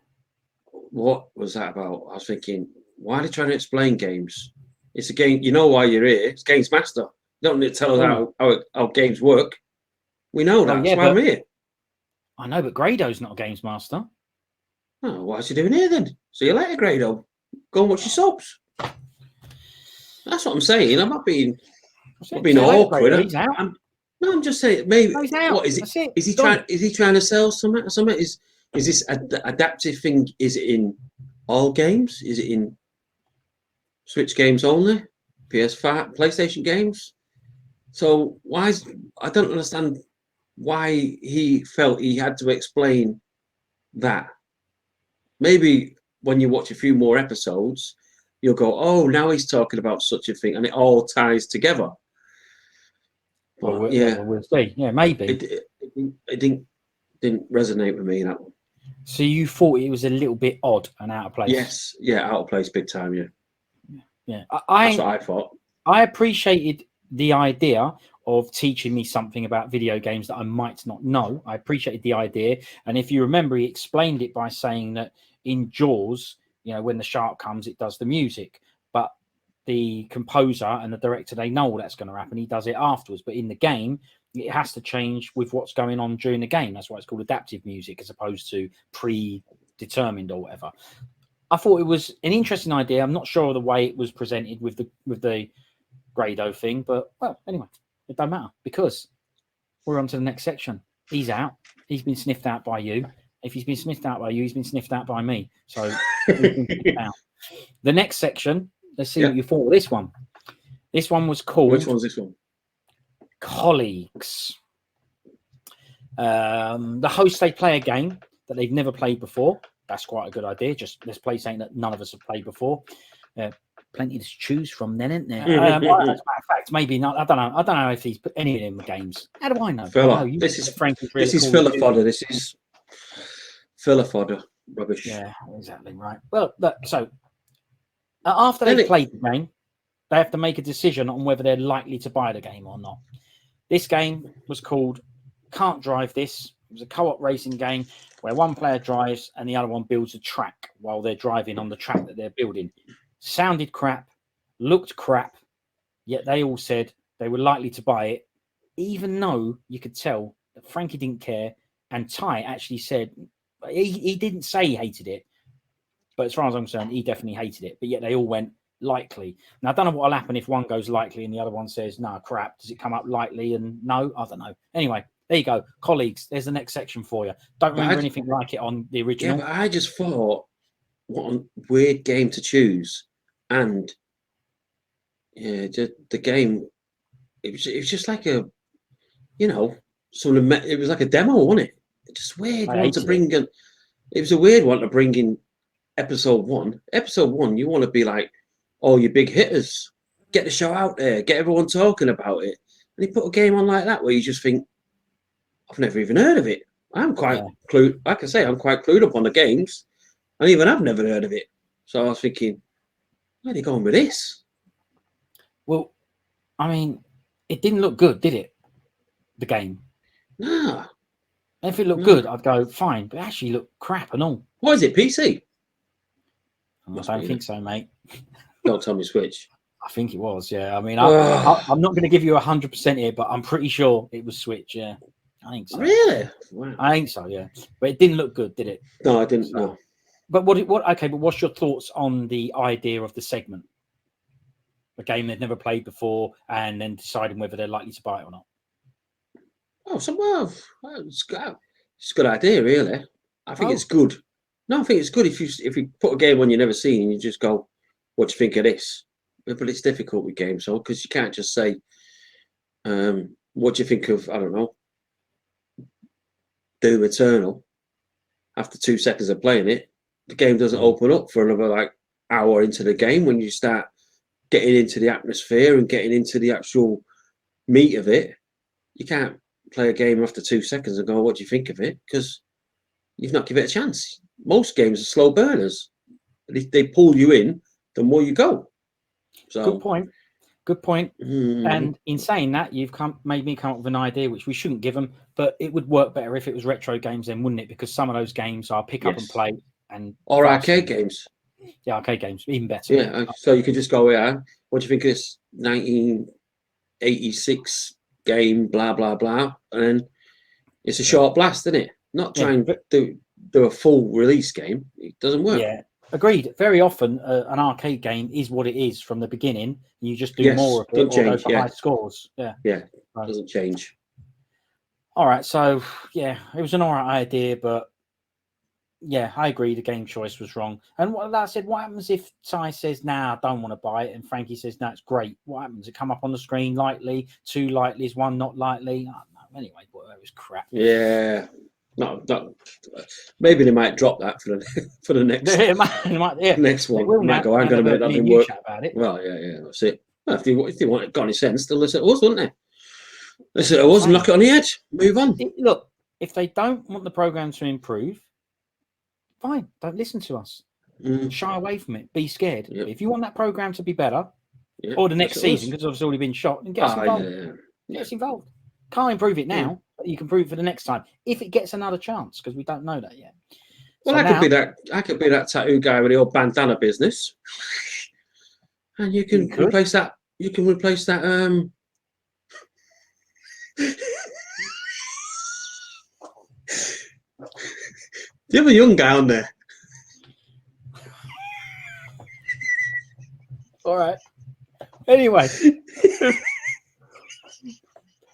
What was that about? I was thinking, why are they trying to explain games? It's a game. You know why you're here. It's GamesMaster. You don't need to tell us how games work. We know that. That's why I'm here. I know, but Grado's not a GamesMaster. Oh, what's he doing here then? See you later, Grado. Go and watch your soaps. That's what I'm saying. I'm not being awkward. He's out. I'm just saying. Maybe. No, he's out. What is it? Is he trying? Is he trying to sell something? Is this adaptive thing? Is it in all games? Is it in Switch games only? PS5, PlayStation games? So I don't understand why he felt he had to explain that. Maybe when you watch a few more episodes, you'll go, oh, now he's talking about such a thing, and it all ties together. But, we'll see. Yeah, maybe. It didn't resonate with me, that one. So you thought it was a little bit odd and out of place? Yes, out of place, big time. Yeah. That's what I thought. I appreciated the idea of teaching me something about video games that I might not know. I appreciated the idea, and if you remember, he explained it by saying that in Jaws, when the shark comes, it does the music, but the composer and the director, they know that's going to happen. He does it afterwards, but in the game, it has to change with what's going on during the game. That's why it's called adaptive music as opposed to predetermined or whatever. I thought it was an interesting idea. I'm not sure of the way it was presented with the Grado thing, but well, anyway, it doesn't matter because we're on to the next section. He's out. He's been sniffed out by you. If he's been sniffed out by you, he's been sniffed out by me. So out. The next section, let's see what you thought of this one. This one was called... Which one's this one? Colleagues. The hosts, they play a game that they've never played before. That's quite a good idea. Just let's play something that none of us have played before. Plenty to choose from then, isn't there? As a matter of fact, maybe not. I don't know if he's put any of them games. How do I know? This is filler fodder. This is filler fodder. Rubbish. Yeah, exactly right. Well, look, so after they've played the game, they have to make a decision on whether they're likely to buy the game or not. This game was called Can't Drive This. It was a co-op racing game where one player drives and the other one builds a track while they're driving on the track that they're building. Sounded crap, looked crap, yet they all said they were likely to buy it, even though you could tell that Frankie didn't care, and Ty actually said, he didn't say he hated it, but as far as I'm concerned, he definitely hated it, but yet they all went likely. Now, I don't know what will happen if one goes likely and the other one says, no, crap. Does it come up likely and no? I don't know. Anyway, there you go. Colleagues, there's the next section for you. Don't remember anything like it on the original. Yeah, but I just thought, what a weird game to choose. And the game, it was just like a, it was like a demo, wasn't it? It's just weird one to bring in. It was a weird one to bring in episode one. Episode one, you want to be like, oh, your big hitters, get the show out there, get everyone talking about it. And he put a game on like that where you just think, I've never even heard of it. I'm quite clued, like I say, I'm quite clued up on the games, and even I've never heard of it. So I was thinking, where are they going with this? Well, I mean, it didn't look good, did it? The game. Nah. If it looked good, I'd go fine, but it actually looked crap and all. What is it? PC? I don't think so, mate. Don't tell me Switch. I think it was, yeah. I mean, I'm not going to give you 100% here, but I'm pretty sure it was Switch, yeah. I think so. Really? Wow. I think so, yeah. But it didn't look good, did it? No, I didn't. No. But but what's your thoughts on the idea of the segment? A game they've never played before, and then deciding whether they're likely to buy it or not. Oh, it's a good idea, really. I think it's good. No, I think it's good if you put a game on you've never seen and you just go, "What do you think of this?" But it's difficult with games, so because you can't just say, "What do you think of?" I don't know, Doom Eternal. After 2 seconds of playing it, the game doesn't open up for another hour into the game when you start getting into the atmosphere and getting into the actual meat of it. You can't play a game after 2 seconds and go, "What do you think of it?" Because you've not given it a chance. Most games are slow burners. They pull you in the more you go. So Good point. And in saying that, you've made me come up with an idea which we shouldn't give them, but it would work better if it was retro games, then, wouldn't it? Because some of those games are pick up and play, or arcade games. Yeah, arcade games, even better. Yeah, so you could just go, what do you think of this 1986 game? Blah blah blah, and then it's a short blast, isn't it? Not trying to do a full release game. It doesn't work. Yeah. Agreed. Very often, an arcade game is what it is from the beginning. You just do more of it or go for high scores. Yeah. Doesn't change. All right. So, yeah, it was an all right idea, but yeah, I agree. The game choice was wrong. And like I said, what happens if Ty says, "Nah, I don't want to buy it," and Frankie says, "No, it's great"? What happens? It come up on the screen lightly, 2 lightlies, 1 not lightly. I don't know. Anyway, it was crap. Yeah. No, maybe they might drop that for the next next one. They might go, "I'm going to make that thing work." Well, yeah, that's it. Well, if they want it, got any sense, they'll listen to us, wouldn't they? Listen to us and knock it on the head. Move on. Look, if they don't want the program to improve, fine, don't listen to us. Shy away from it. Be scared. Yep. If you want that program to be better, or the next season, because it's already been shot, then get us involved. Get us involved. Can't improve it now, but you can prove it for the next time if it gets another chance, because we don't know that yet. Well, I could be that tattoo guy with the old bandana business, and you can replace that. You can replace that. The other young guy on there. All right. Anyway.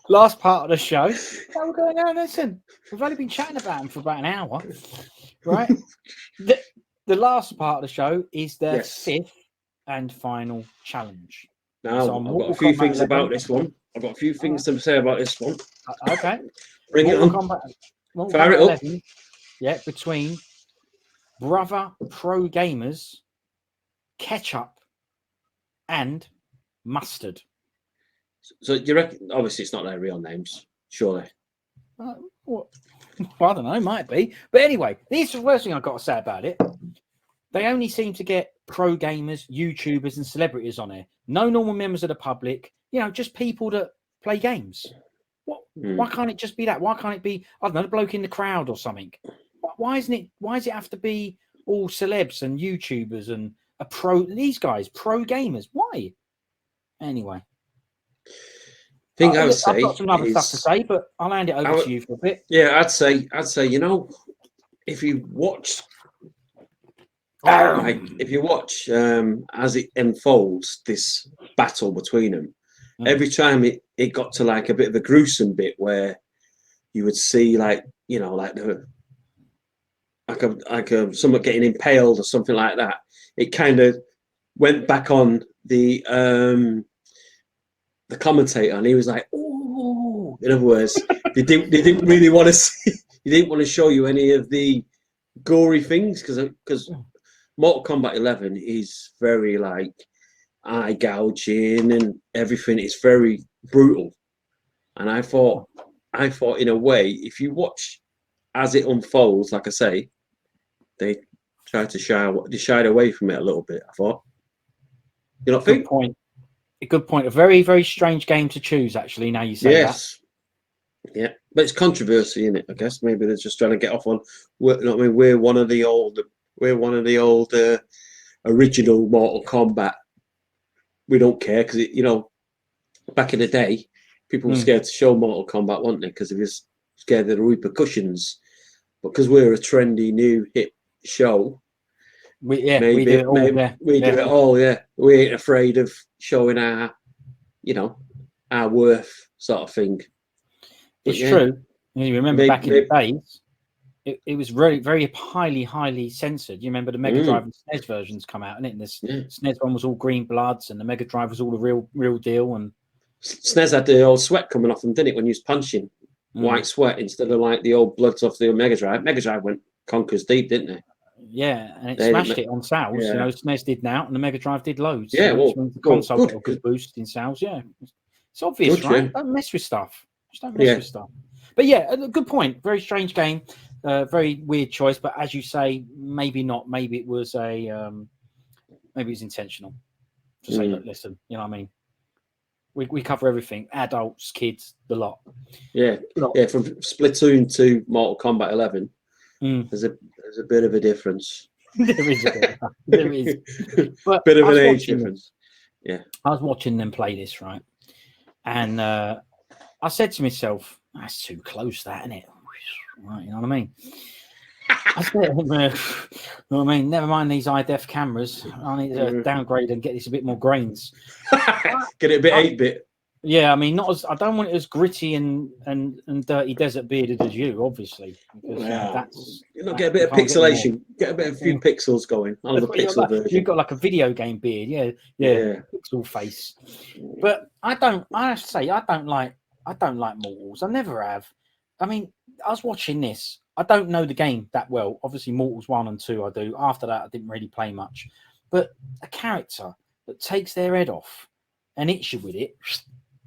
Last part of the show. How we're going on? Listen, we've only been chatting about him for about an hour, right? The last part of the show is the 5th and final challenge. Now, I've got a few things about this one. I've got a few things to say about this one. Okay. Bring it on. Fire it up. 11, between Brother Pro Gamers, Ketchup, and Mustard. So you reckon? Obviously, it's not their real names, surely. Well, I don't know, might be. But anyway, this is the first thing I've got to say about it. They only seem to get pro gamers, YouTubers, and celebrities on here. No normal members of the public. Just people that play games. Why can't it just be that? Why can't it be, I don't know, the bloke in the crowd or something? Why isn't it? Why does it have to be all celebs and YouTubers and these guys, pro gamers? Why? Anyway. Thing I would say, I've got some other stuff to say, but I'll hand it over to you for a bit. Yeah, I'd say, if you watch, as it unfolds, this battle between them, every time it got to a bit of a gruesome bit where you would see someone getting impaled or something like that, it kind of went back on the commentator, and he was like, "Oh!" In other words, they didn't really want to see. He didn't want to show you any of the gory things because Mortal Kombat 11 is very eye gouging and everything. It's very brutal, and I thought in a way, if you watch as it unfolds, like I say, they tried to shied away from it a little bit. I thought, you not think? Good point. A good point. A very, very strange game to choose, actually, now you say that. Yeah, but it's controversy in it, I guess. Maybe they're just trying to get off on. You know what I mean? We're one of the old original Mortal Kombat. We don't care because back in the day, people were scared to show Mortal Kombat, weren't they? Because they were scared of the repercussions. But because we're a trendy, new, hip show, we do it all. We do it all. Yeah, we ain't afraid of showing our worth, sort of thing. It's true. You remember back in the days, it was very, very highly censored. You remember the Mega Drive and SNES versions come out, and the SNES one was all green bloods, and the Mega Drive was all the real deal. And SNES had the old sweat coming off them, didn't it? When you was punching, white sweat instead of like the old bloods off the Mega Drive. Mega Drive went conkers deep, didn't they? Yeah, and it smashed it on sales. Yeah. SNES did now, and the Mega Drive did loads. Yeah, the console got a good boost in sales. Yeah, it's obvious, right? Yeah. Don't mess with stuff. Just don't mess with stuff. But yeah, a good point. Very strange game. Very weird choice. But as you say, maybe not. Maybe it was maybe it was intentional to say, look, listen, you know what I mean? We cover everything. Adults, kids, the lot. Yeah. Yeah. From Splatoon to Mortal Kombat 11, there's a bit of a difference. There is a bit. There is. But bit of an age difference. Yeah. I was watching them play this, right? And I said to myself, that's too close, that, isn't it? Right, you know what I mean? I said, you know what I mean? Never mind these high-def cameras. I need to downgrade and get this a bit more grains. Get it a bit 8-bit. Yeah, I mean, I don't want it as gritty and dirty desert bearded as you, obviously. Because get a bit of pixelation. Get a few pixels going. I love the pixel version. You've got like a video game beard, yeah. Pixel face. But I have to say, I don't like Mortals. I never have. I mean, I was watching this. I don't know the game that well. Obviously, Mortals 1 and 2 I do. After that, I didn't really play much. But a character that takes their head off and hits you with it,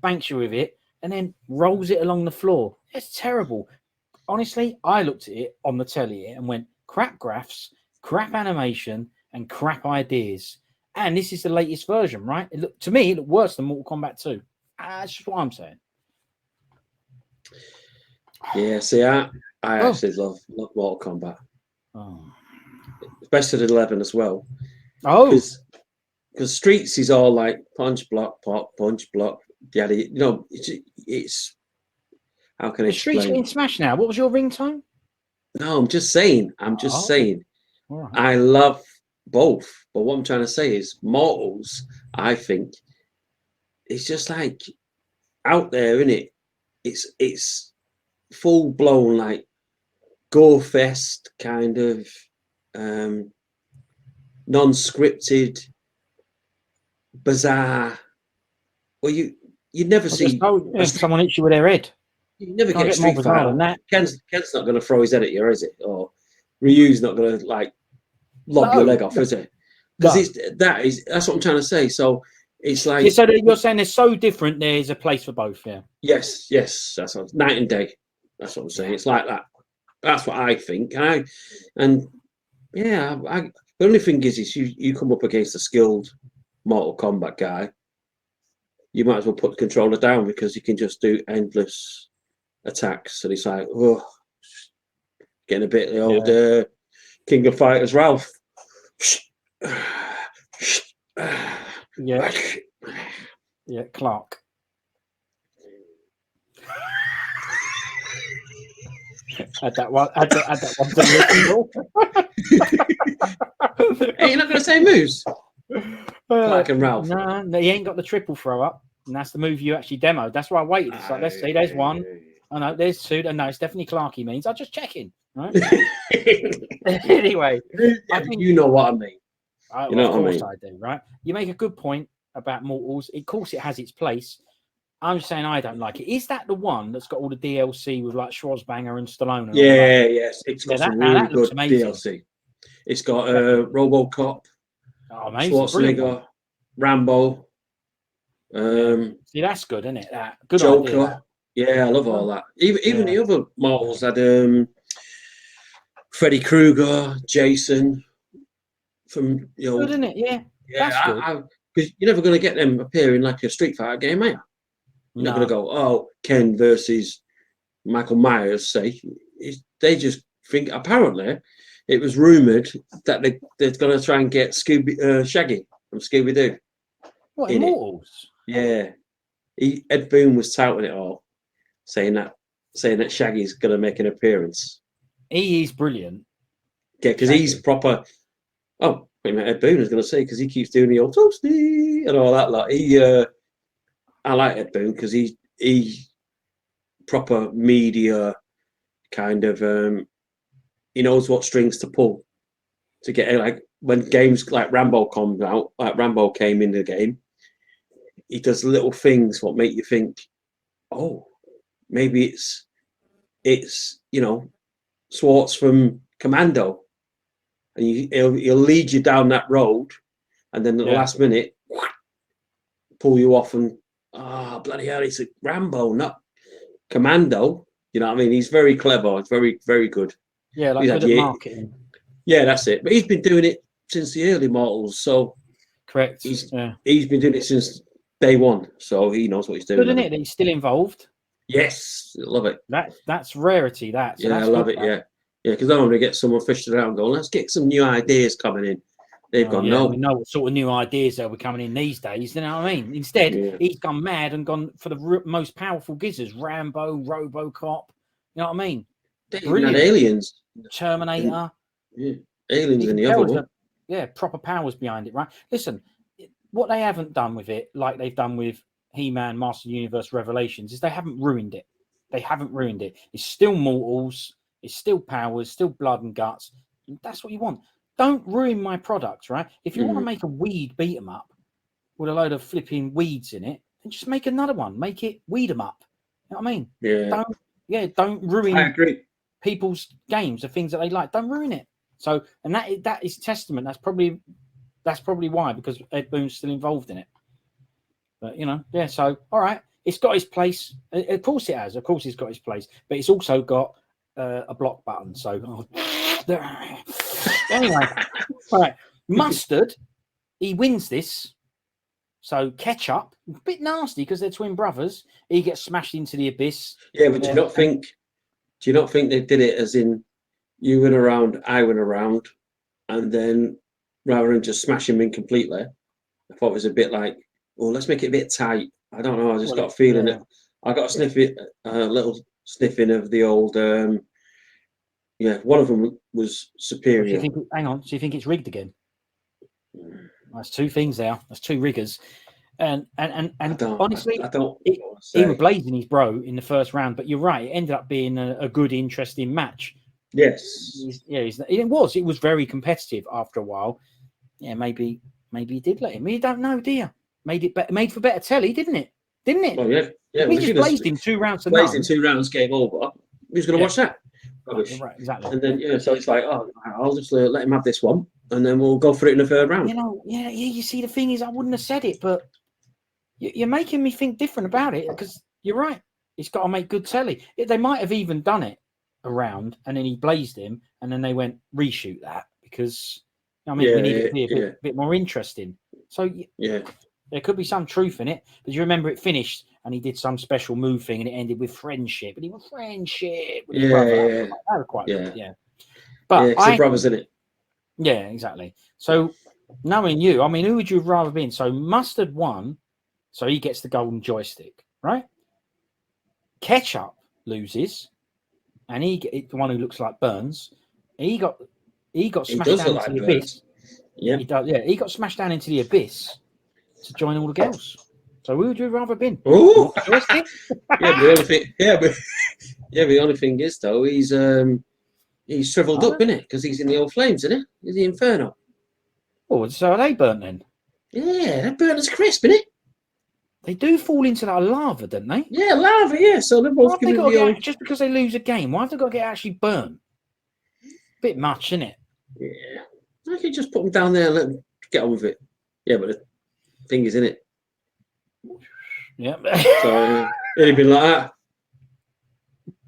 banks you with it, and then rolls it along the floor. It's terrible. Honestly, I looked at it on the telly and went, crap graphs, crap animation, and crap ideas. And this is the latest version, right? To me, it looked worse than Mortal Kombat 2. That's just what I'm saying. Yeah, see, I actually love Mortal Kombat. Best of 11 as well. Because Streets is all like punch, block, pop, punch, block. Yeah, it's how can I explain? Streets in Smash now. What was your ringtone? No, I'm just saying. Right. I love both, but what I'm trying to say is Mortals, I think, it's just like out there, isn't it? It's full blown like gore fest kind of non-scripted, bizarre. Well, you never see someone hits you with their head. You never get Street Fighter than that. Ken's not going to throw his head at you, is it? Or Ryu's not going to like lob your leg off, is it? Because that's what I'm trying to say. So it's like so you're saying they're so different. There's a place for both. Yeah. Yes. That's what, night and day. That's what I'm saying. It's like that. That's what I think. The only thing is you come up against a skilled Mortal Kombat guy, you might as well put the controller down because you can just do endless attacks. And it's like, getting a bit the old King of Fighters Ralph. Yeah, Clark. Add that one. Add that one to the Hey, you're not going to say moves? Clark and Ralph. No, he ain't got the triple throw up, and that's the move you actually demoed. That's why I waited. It's like, let's see, there's one. I know there's two. And no, it's definitely Clark. He means. I'm just checking. Right. Anyway, I think you know what I mean. You know what I mean? I do. Right. You make a good point about Mortals. Of course, it has its place. I'm just saying I don't like it. Is that the one that's got all the DLC with like Schwarzenegger and Stallone? And yes. It's got some really good DLC. It's got RoboCop, Schwarzenegger, Rambo. See, that's good, isn't it? That good Joker. Idea. Yeah, I love all that. Even the other models had Freddy Krueger, Jason. From good, isn't it? Yeah, that's good. because you're never going to get them appearing like a Street Fighter game, are you? You're not going to go, oh, Ken versus Michael Myers, say. They just think, apparently, it was rumoured that they're going to try and get Shaggy from Scooby-Doo. What, Immortals? Yeah. Ed Boon was touting it all, saying that Shaggy's going to make an appearance. He is brilliant. Yeah, because he's proper. Oh, wait a minute, Ed Boon is going to say, because he keeps doing the old toasty and all that. Like I like Ed Boon because he proper media kind of. He knows what strings to pull to get it. Like when games like Rambo comes out, like Rambo came in the game, he does little things what make you think, oh, maybe it's Swartz from Commando, and he'll lead you down that road, and then at the last minute pull you off and bloody hell, it's a Rambo, not Commando. You know what I mean? He's very clever. It's very, very good. Yeah, like good at marketing. Yeah, that's it. But he's been doing it since the early Mortals, so correct. He's been doing it since day one, so he knows what he's doing. Good, isn't it? That he's still involved. Yes, love it. That's rarity. So I love it. Yeah, because I want to get someone fishing around, going, let's get some new ideas coming in. They've gone, no. We know what sort of new ideas that were coming in these days. You know what I mean? Instead, he's gone mad and gone for the most powerful gizzards: Rambo, RoboCop. You know what I mean? Brilliant. Aliens, Terminator. Aliens in the other one. Proper powers behind it, right? Listen, what they haven't done with it, like they've done with He-Man, Master of the Universe, Revelations, is they haven't ruined it. It's still mortals. It's still powers, still blood and guts. That's what you want. Don't ruin my product, right? If you want to make a weed beat 'em up with a load of flipping weeds in it, then just make another one. Make it weed 'em up. You know what I mean? Yeah. Don't ruin I agree. people's games, the things that they like. Don't ruin it. So, and that is testament. That's probably why, because Ed Boon's still involved in it. But so all right, it's got its place. Of course it has. Of course it's got its place. But it's also got a block button. So anyway, all right. Mustard, he wins this. So Ketchup, a bit nasty because they're twin brothers. He gets smashed into the abyss. Yeah, but do you not think they did it as in you went around, I went around, and then rather than just smash him in completely, I thought it was a bit like, let's make it a bit tight. I don't know. I just got a feeling that I got a little sniffing of the old. One of them was superior. Hang on. So you think it's rigged again? That's two things there. That's two riggers. And honestly, he was blazing his bro in the first round. But you're right. It ended up being a good, interesting match. Yes. It was very competitive after a while. Yeah, maybe he did let him. You don't know, do you? Made for better telly, didn't it? Well, yeah. We just blazed him 2 rounds. Blazed in 2 rounds, game over. Who's going to watch that? Right, exactly. And then so it's like, I'll just let him have this one, and then we'll go for it in the third round. You see, the thing is, I wouldn't have said it, but you're making me think different about it, because you're right. It's got to make good telly. They might have even done it a round, and then he blazed him, and then they went reshoot that because we need it to be a bit more interesting. So there could be some truth in it. But you remember it finished, and he did some special move thing, and it ended with friendship, and he was friendship with his brother. That was quite good. Yeah. But it's brothers in it. Yeah, exactly. So knowing you, I mean, who would you have rather been? So Mustard won, so he gets the golden joystick, right? Ketchup loses, and the one who looks like Burns. He got smashed down into the abyss. Yeah, he does. Yeah, he got smashed down into the abyss to join all the girls. So who would you have rather been? Oh, but the only thing is though, he's shriveled up, isn't it? Because he's in the old flames, isn't it? He's the Inferno. Oh, so are they burnt then? Yeah, they're burnt as crisp, isn't it? They do fall into that lava, don't they? Yeah, lava. Yeah, so they're both just because they lose a game. Why have they got to get actually burnt? Bit much, isn't it? Yeah, I could just put them down there and let them get on with it. Yeah, but the thing is, in it. Yeah. So it'd be like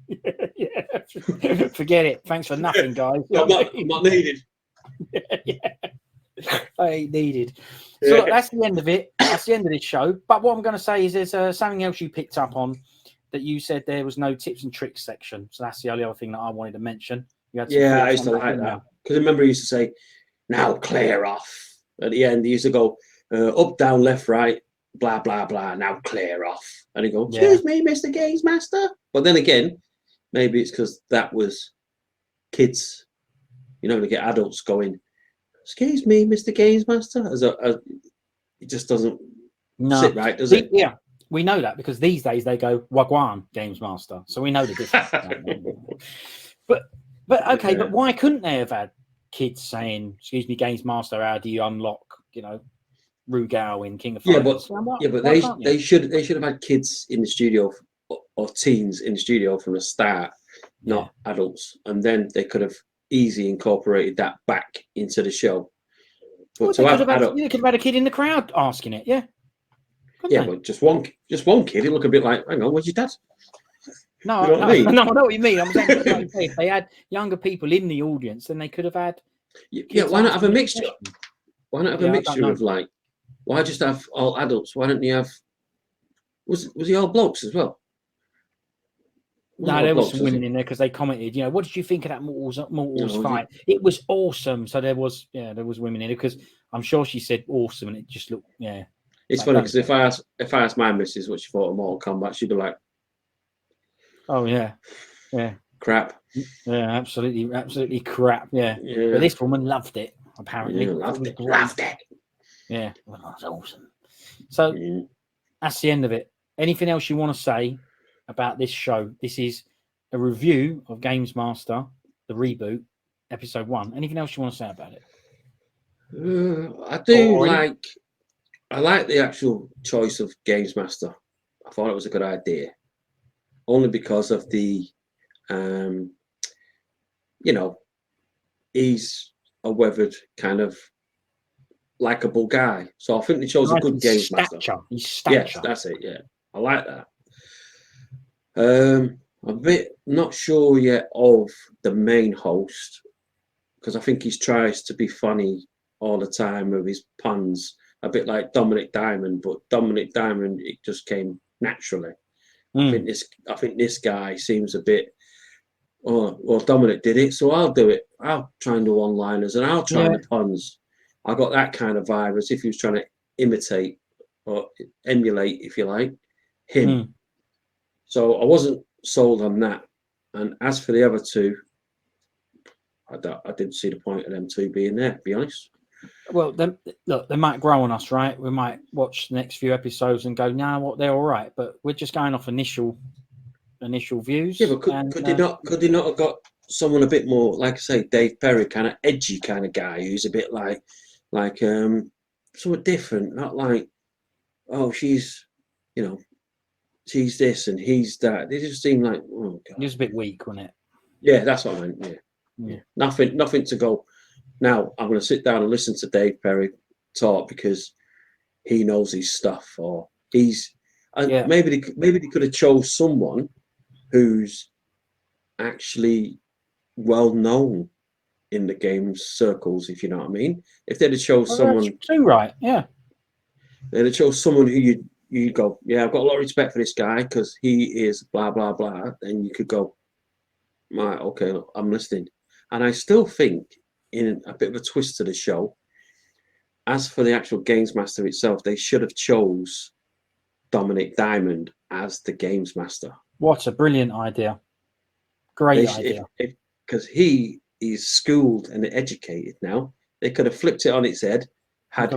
that. Yeah. Forget it. Thanks for nothing, guys. I'm not needed. Yeah. I ain't needed. So look, that's the end of it. That's the end of this show. But what I'm going to say is there's something else you picked up on that you said there was no tips and tricks section. So that's the only other thing that I wanted to mention. You had I used to like that. Because I remember he used to say, now clear off. At the end, he used to go up, down, left, right, blah, blah, blah, now clear off. And he go, excuse me, Mr. GamesMaster. But then again, maybe it's because that was kids. You know, to get adults going, excuse me, Mr. GamesMaster. It just doesn't sit right, does it? Yeah, we know that because these days they go Wagwan GamesMaster. So we know the difference. But okay, but why couldn't they have had kids saying, excuse me, GamesMaster, how do you unlock, Rugal in King of Fighters? But they should have had kids in the studio or teens in the studio from the start, not adults, and then they could have easily incorporated that back into the show. But you could have had a kid in the crowd asking it, but just one kid, it look a bit like, hang on, where's your dad? No, I know what you mean. I'm saying if they had younger people in the audience, then they could have had. Why not have a mixture? Why not have a mixture of like? Why just have all adults? Why don't you have? Was he all blokes as well? No, there was some women in there because they commented. What did you think of that Mortals fight? It was awesome. So there was women in it because I'm sure she said awesome, and it just looked It's funny because if I asked my missus what she thought of Mortal Kombat, she'd be like, "Oh yeah, crap." Yeah, absolutely crap. Yeah. But this woman loved it. Apparently, loved it. Yeah, well, that's awesome. So that's the end of it. Anything else you want to say about this show? This is a review of GamesMaster, the reboot, episode 1. Anything else you want to say about it? I like the actual choice of GamesMaster. I thought it was a good idea, only because of the, he's a weathered kind of likable guy. So I think they chose a good GamesMaster. His stature. Yes, that's it. Yeah, I like that. I'm a bit not sure yet of the main host because I think he tries to be funny all the time with his puns, a bit like Dominic Diamond. But Dominic Diamond, it just came naturally. I think this guy seems a bit. Oh well, Dominic did it, so I'll do it. I'll try and do one-liners and I'll try the puns. I got that kind of vibe as if he was trying to imitate or emulate, if you like, him. So I wasn't sold on that. And as for the other two, I didn't see the point of them two being there, to be honest. Well, look, they might grow on us, right? We might watch the next few episodes and go, "No, what? They're all right." But we're just going off initial views. Yeah, but could they not have got someone a bit more, like I say, Dave Perry, kind of edgy kind of guy who's a bit like somewhat different, not like, oh, she's this and he's that. They just seem like, oh God. It was a bit weak, wasn't it? Yeah, that's what I meant. Yeah. Nothing to go. Now I'm going to sit down and listen to Dave Perry talk because he knows his stuff, or maybe they could have chose someone who's actually well known in the games circles, if you know what I mean. If they'd have chose someone, too right, yeah, they'd have chose someone who you go, yeah, I've got a lot of respect for this guy because he is blah blah blah. Then you could go, right, okay, look, I'm listening. And I still think, in a bit of a twist to the show, as for the actual GamesMaster itself, they should have chose Dominic Diamond as the GamesMaster. What a brilliant idea! Great idea. Because he is schooled and educated now. They could have flipped it on its head. He's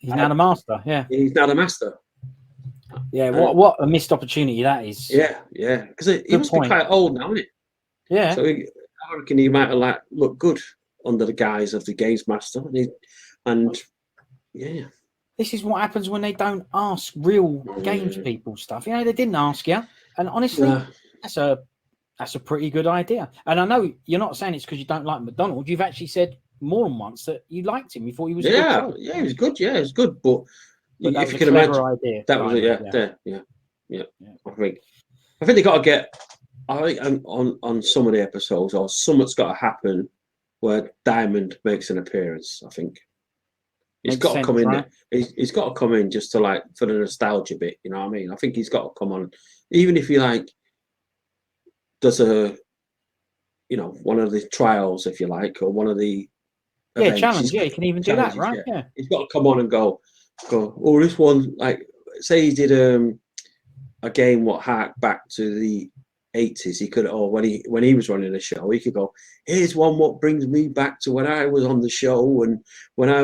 now the master. Yeah, he's now the master. Yeah, what a missed opportunity that is. Yeah, because he must be quite old now, isn't it? Yeah. So I reckon he might have looked good under the guise of the GamesMaster, and This is what happens when they don't ask real games people stuff. They didn't ask you, and honestly, that's a pretty good idea. And I know you're not saying it's because you don't like McDonald. You've actually said more than once that you liked him. You thought he was he was good. Yeah, he was good. But if you can imagine, idea, that was it. Yeah. I think they got to get. I think on some of the episodes, or something's got to happen where Diamond makes an appearance. I think He's Makes got to sense, come in. right? He's got to come in just to like for the nostalgia bit. You know what I mean? I think he's got to come on, even if he like does a, you know, one of the trials, if you like, or one of the events. Challenge. Yeah, you can even do that, right? Yeah. He's got to come on and go. Oh, this one, like, say he did a game what hark back to the 80s. He could, or when he was running a show, he could go, here's one what brings me back to when I was on the show and when I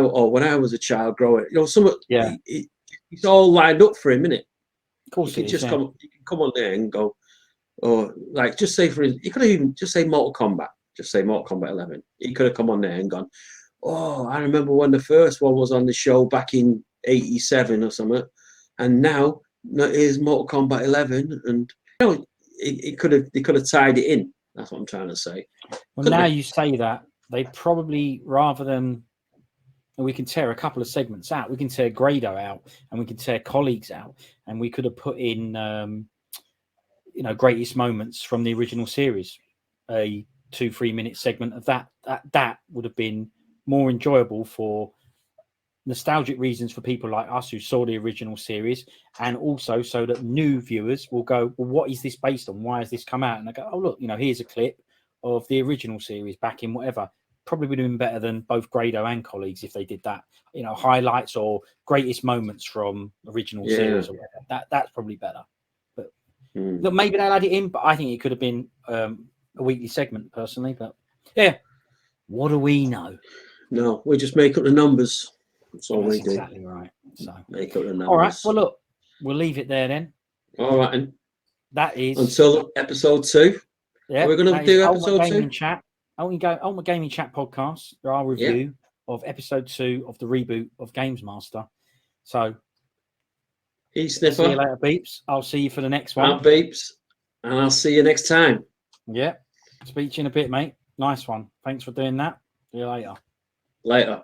was a child growing. You know, it's all lined up for him, innit? Of course, he can come on there and go, or like just say he could have even just say Mortal Kombat. Just say Mortal Kombat 11. He could have come on there and gone, oh, I remember when the first one was on the show back in 87 or something, and now here's Mortal Kombat 11, and you know, they could have tied it in. That's what I'm trying to say. Well, now you say that, they probably, rather than, we can tear a couple of segments out. We can tear Grado out, and we can tear colleagues out, and we could have put in, you know, greatest moments from the original series, a 2-3 minute segment of that. That would have been more enjoyable for nostalgic reasons for people like us who saw the original series, and also so that new viewers will go, well, what is this based on? Why has this come out? And they go, oh, look, you know, here's a clip of the original series back in whatever. Probably would have been better than both Grado and colleagues if they did that, you know, highlights or greatest moments from original series or whatever. That's probably better. But look, maybe they'll add it in, but I think it could have been a weekly segment personally. But yeah, what do we know? No, we just make up the numbers. That's all we do. Exactly right. So make up the numbers. All right. Well, look, we'll leave it there then. All right. And that is until episode 2. Yeah, we're going to do episode 2. Gaming Chat. Ultimate Gaming Chat Podcast. There are review of episode 2 of the reboot of GamesMaster. So, Sniffer. See you later, Beeps. I'll see you for the next one. Beeps, and I'll see you next time. Yeah. Speak to you in a bit, mate. Nice one. Thanks for doing that. See you later. Later.